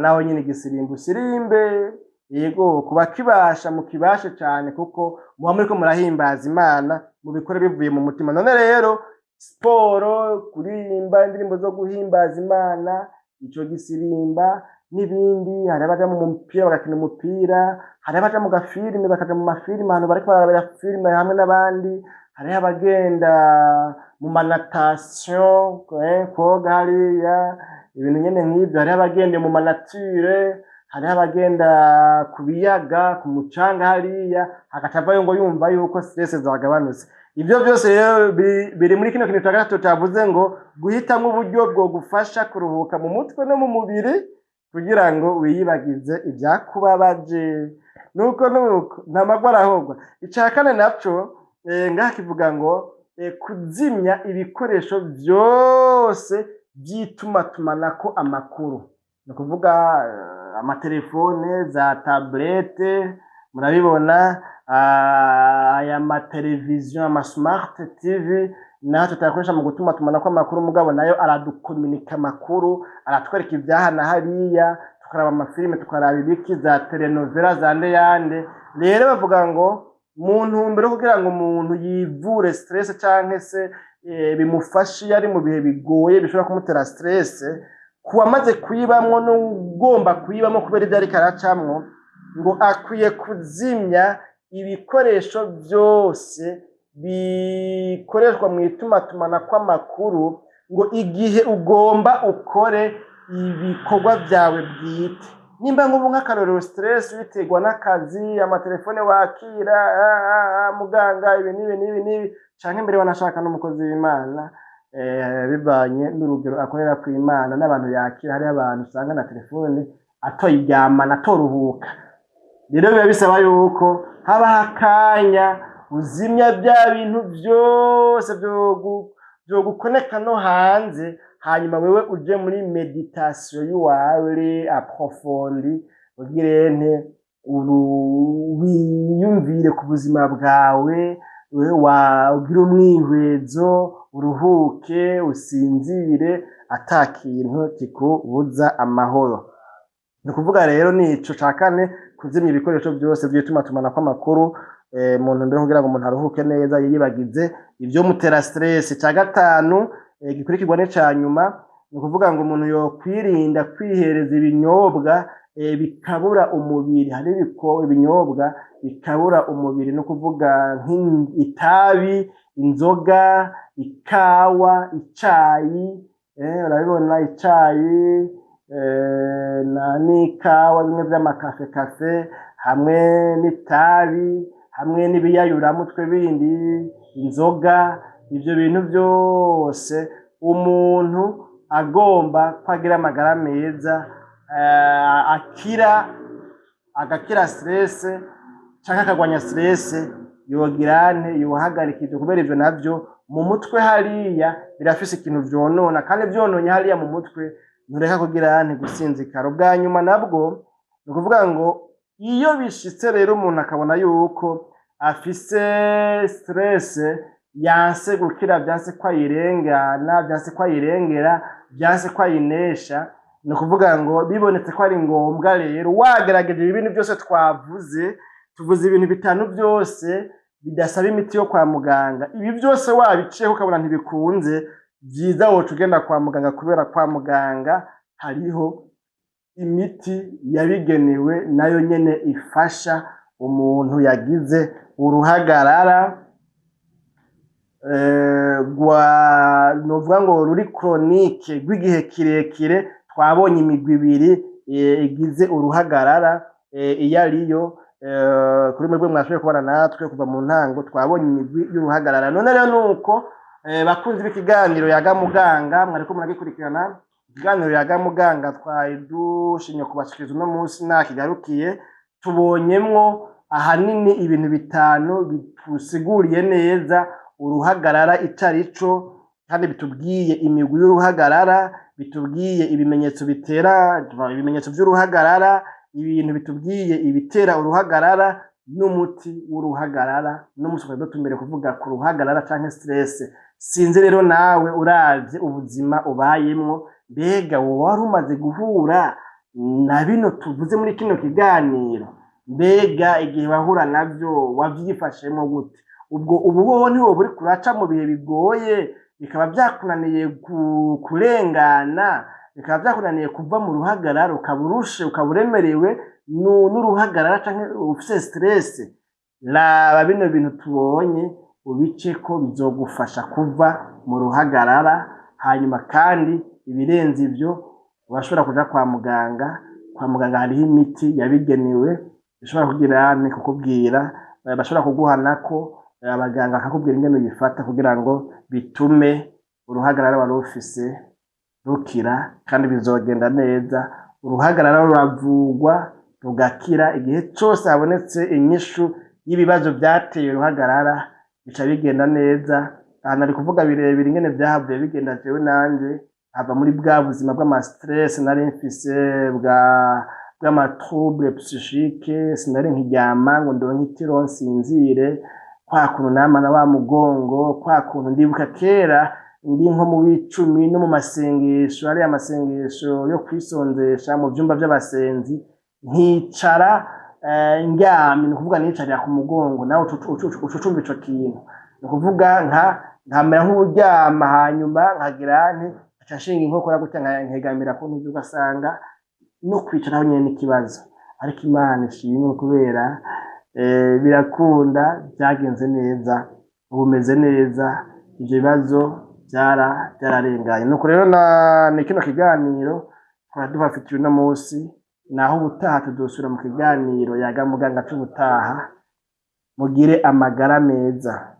naho nyine gisirimba usirimbe. Yego kuba kibasha mukibashe cyane, kuko muba muriko murahimbaza Imana, mubikore bivuye mu mutima. None rero siporo, kuririmba indirimbo zo guhimbaza Imana, ico gisirimba n'ibindi. Hari abaja mu mupira bagakina umupira, hari abaja mu gafilime bakaja mu mafilime ahantu bariko barabira filime hamwe n'abandi, hari abagenda mu manatation koga hariya ibintu nyene nk'ivyo, hari abagenda mu manature, hari abagenda ku biyaga ku mucanga hariya, hagaca avayo ngo yumva yuko stress zagabanutse. Ivyo byose rero biri muri kino kintu cya gatatu cavuze ngo guhitamwo uburyo bwo gufasha kuruhuka mu mutwe no mu mubiri kugira ngo wiyibagize ibyakubabaje. Nuko nta magwara ahogwa. Ica kane naco ngaha kivuga ngo kuzimya ibikoresho byose by'itumatumanako amakuru, ni ukuvuga amatelefone, za tablete, murabibona aya mateleviziyo, ama smart tv naho tutayakoresha mu gutumatumanako amakuru, mugabo nayo aradukominika amakuru, aratwereka ibyahana hariya, tukaraba amafilime, tukaraba ibiki, za telenovela, za ndeyande. Rero bavuga ngo mu ntumbero kugira ngo umuntu yivure stress canke se bimufashe yari mu bihe bigoye bishobora kumutera stress, kuwamaze kuyibamwo n'ugomba kuyibamwo kubera ibyo ariko aracamwo, ngo akwiye kuzimya ibikoresho byose bikoreshwa mu itumatumanako amakuru, ngo igihe ugomba ukore ibikorwa byawe bwite. Nimba nk'ubu nk'akarorero stress biterwa n'akazi, amatelefone wakira, muganga, ibi n'ibi canke mbere wanashaka n'umukozi w'Imana, bivanye n'urugero akorera ku Imana n'abantu yakira. Hari abantu usanga na telefone atoyiryamana atoruhuka. Rero biba bisaba yuko haba hakanya uzimya bya bintu byose byo gukoneka no hanze, hanyuma wewe uje muri meditation yiwawe aprofondi, ugirente wiyumvire ku buzima bwawe, ugira umwihwezo, uruhuke, usinzire, ata kintu kikubuza amahoro. Ni ukuvuga rero nico ca kane, kuzimya ibikoresho byose by'itumatumanako amakuru mu ntumbero kugira ngo umuntu aruhuke neza, yiyibagize ibyo mutera stress. Ca gatanu gikurikirwa n'ica nyuma, ni ukuvuga ngo umuntu yokwirinda kwihereza ibinyobwa bikabura umubiri. Hari ibinyobwa bikabura umubiri, ni ukuvuga nk'itabi, inzoga, ikawa, icayi, urabibona icayi n'ikawa bimwe vy'amakafe hamwe n'itabi hamwe n'ibiyayuramutwe bindi, inzoga. Ivyo bintu byose umuntu agomba kwagira amagara meza, agakira stress canke akagwanya stress, yogirante yohagarikije, kubera ivyo navyo mu mutwe hariya birafise ikintu vyonona, kandi vyononye hariya mu mutwe ntureka kugira gusinzikara. Ubwa nyuma nabwo ni ukuvuga ngo iyo bishitse rero umuntu akabona yuko afise stress, yanse gukira, vyanse ko ayirengana, vyanse ko ayirengera, vyanse ko ayinesha, ni ukuvuga ngo bibonetse ko ari ngombwa rero wagerageje ibintu byose twavuze, tuvuze ibintu bitanu byose bidasaba imiti yo kwa muganga. Ibi byose wabiciyeho ukabona ntibikunze, vyiza woca ugenda kwa muganga, kubera kwa muganga hariho imiti yabigenewe nayo nyene ifasha umuntu yagize uruhagarara novuga ngo ruri chronique rw'igihe kirekire. Twabonye imigwi ibiri igize uruhagarara, iyo ariyo kuri mwebwe mwashoboye kubana natwe kuva mu ntango, twabonye imigwi y'uruhagarara. None rero nuko bakunzi b'ikiganiro Yaga Muganga, mwariko muragikurikirana. Ikiganiro Yaga Muganga twari dushinye kubashikiriza uno munsi nakigarukiye, tubonyemwo ahanini ibintu bitanu bitusiguriye neza uruhagarara icarico, kandi bitubwiye imigwi y'uruhagarara, bitubwiye ibimenyetso bitera ibimenyetso by'uruhagarara, ibintu bitubwiye ibitera uruhagarara, n'umuti w'uruhagarara. N'umusozi dutumire kuvuga ku ruhagarara canke stress. Sinzi rero nawe uravye ubuzima ubayemwo, mbega wowe wari umaze guhura na bino tuvuze muri kino kiganiro? Mbega igihe wahura navyo wavyifashemo gute? Ubwo ubu wowe niho buri kuraca mu bihe bigoye bikaba byakunaniye kurengana, bikaba byakunaniye kuva mu ruhagarara, ukaba urushe, ukaba uremerewe n'uruhagarara canke ufise stress, raba bino bintu tubonye ubice ko bizogufasha kuva mu ruhagarara. Hanyuma kandi ibirenze ivyo urashobora kuja kwa muganga. Kwa muganga hariho imiti yabigenewe ishobora kugira kukubwira, bashobora kuguhanako abaganga bakakubwira ingene uyifata kugira ngo bitume uruhagarara wari ufise rukira kandi bizogenda neza. Uruhagarara ruravugwa rugakira igihe cose habonetse inyishu y'ibibazo vyateye uruhagarara, bica bigenda neza. Aha nari kuvuga birebire ingene vyahavuye bigenda jewe nanje hava muri bwa buzima bw'ama stress nari mfise bw'ama trouble psychique, sinari nkiryama ngo ndonke itiro nsinzire, kwa kuntu nama na wa mugongo, kwa kuntu ndibuka kera ndi nko mu w'icumi no mu masengesho, ari amasengesho yo kwisonzesha mu vyumba vy'abasenzi, nkicara ndyamye, ni kuvuga nicarira ku mugongo, nawe ucucumba ico kintu, ni kuvuga nkamera nk'uryama, hanyuma nkagira nti aca nshinga inkokora gutya nkegamira ku ntuzi, ugasanga no kwicaraho nyene n'ikibazo. Ariko Imana ishimwe kubera birakunda, vyagenze neza, ubu meze neza, ivyo bibazo vyararenganye. Nuko rero ni kino kiganiro twari dubafitiye uno musi, naho ubutaha tudosubira mu kiganiro Yaga Muganga c'ubutaha. Mugire amagara meza.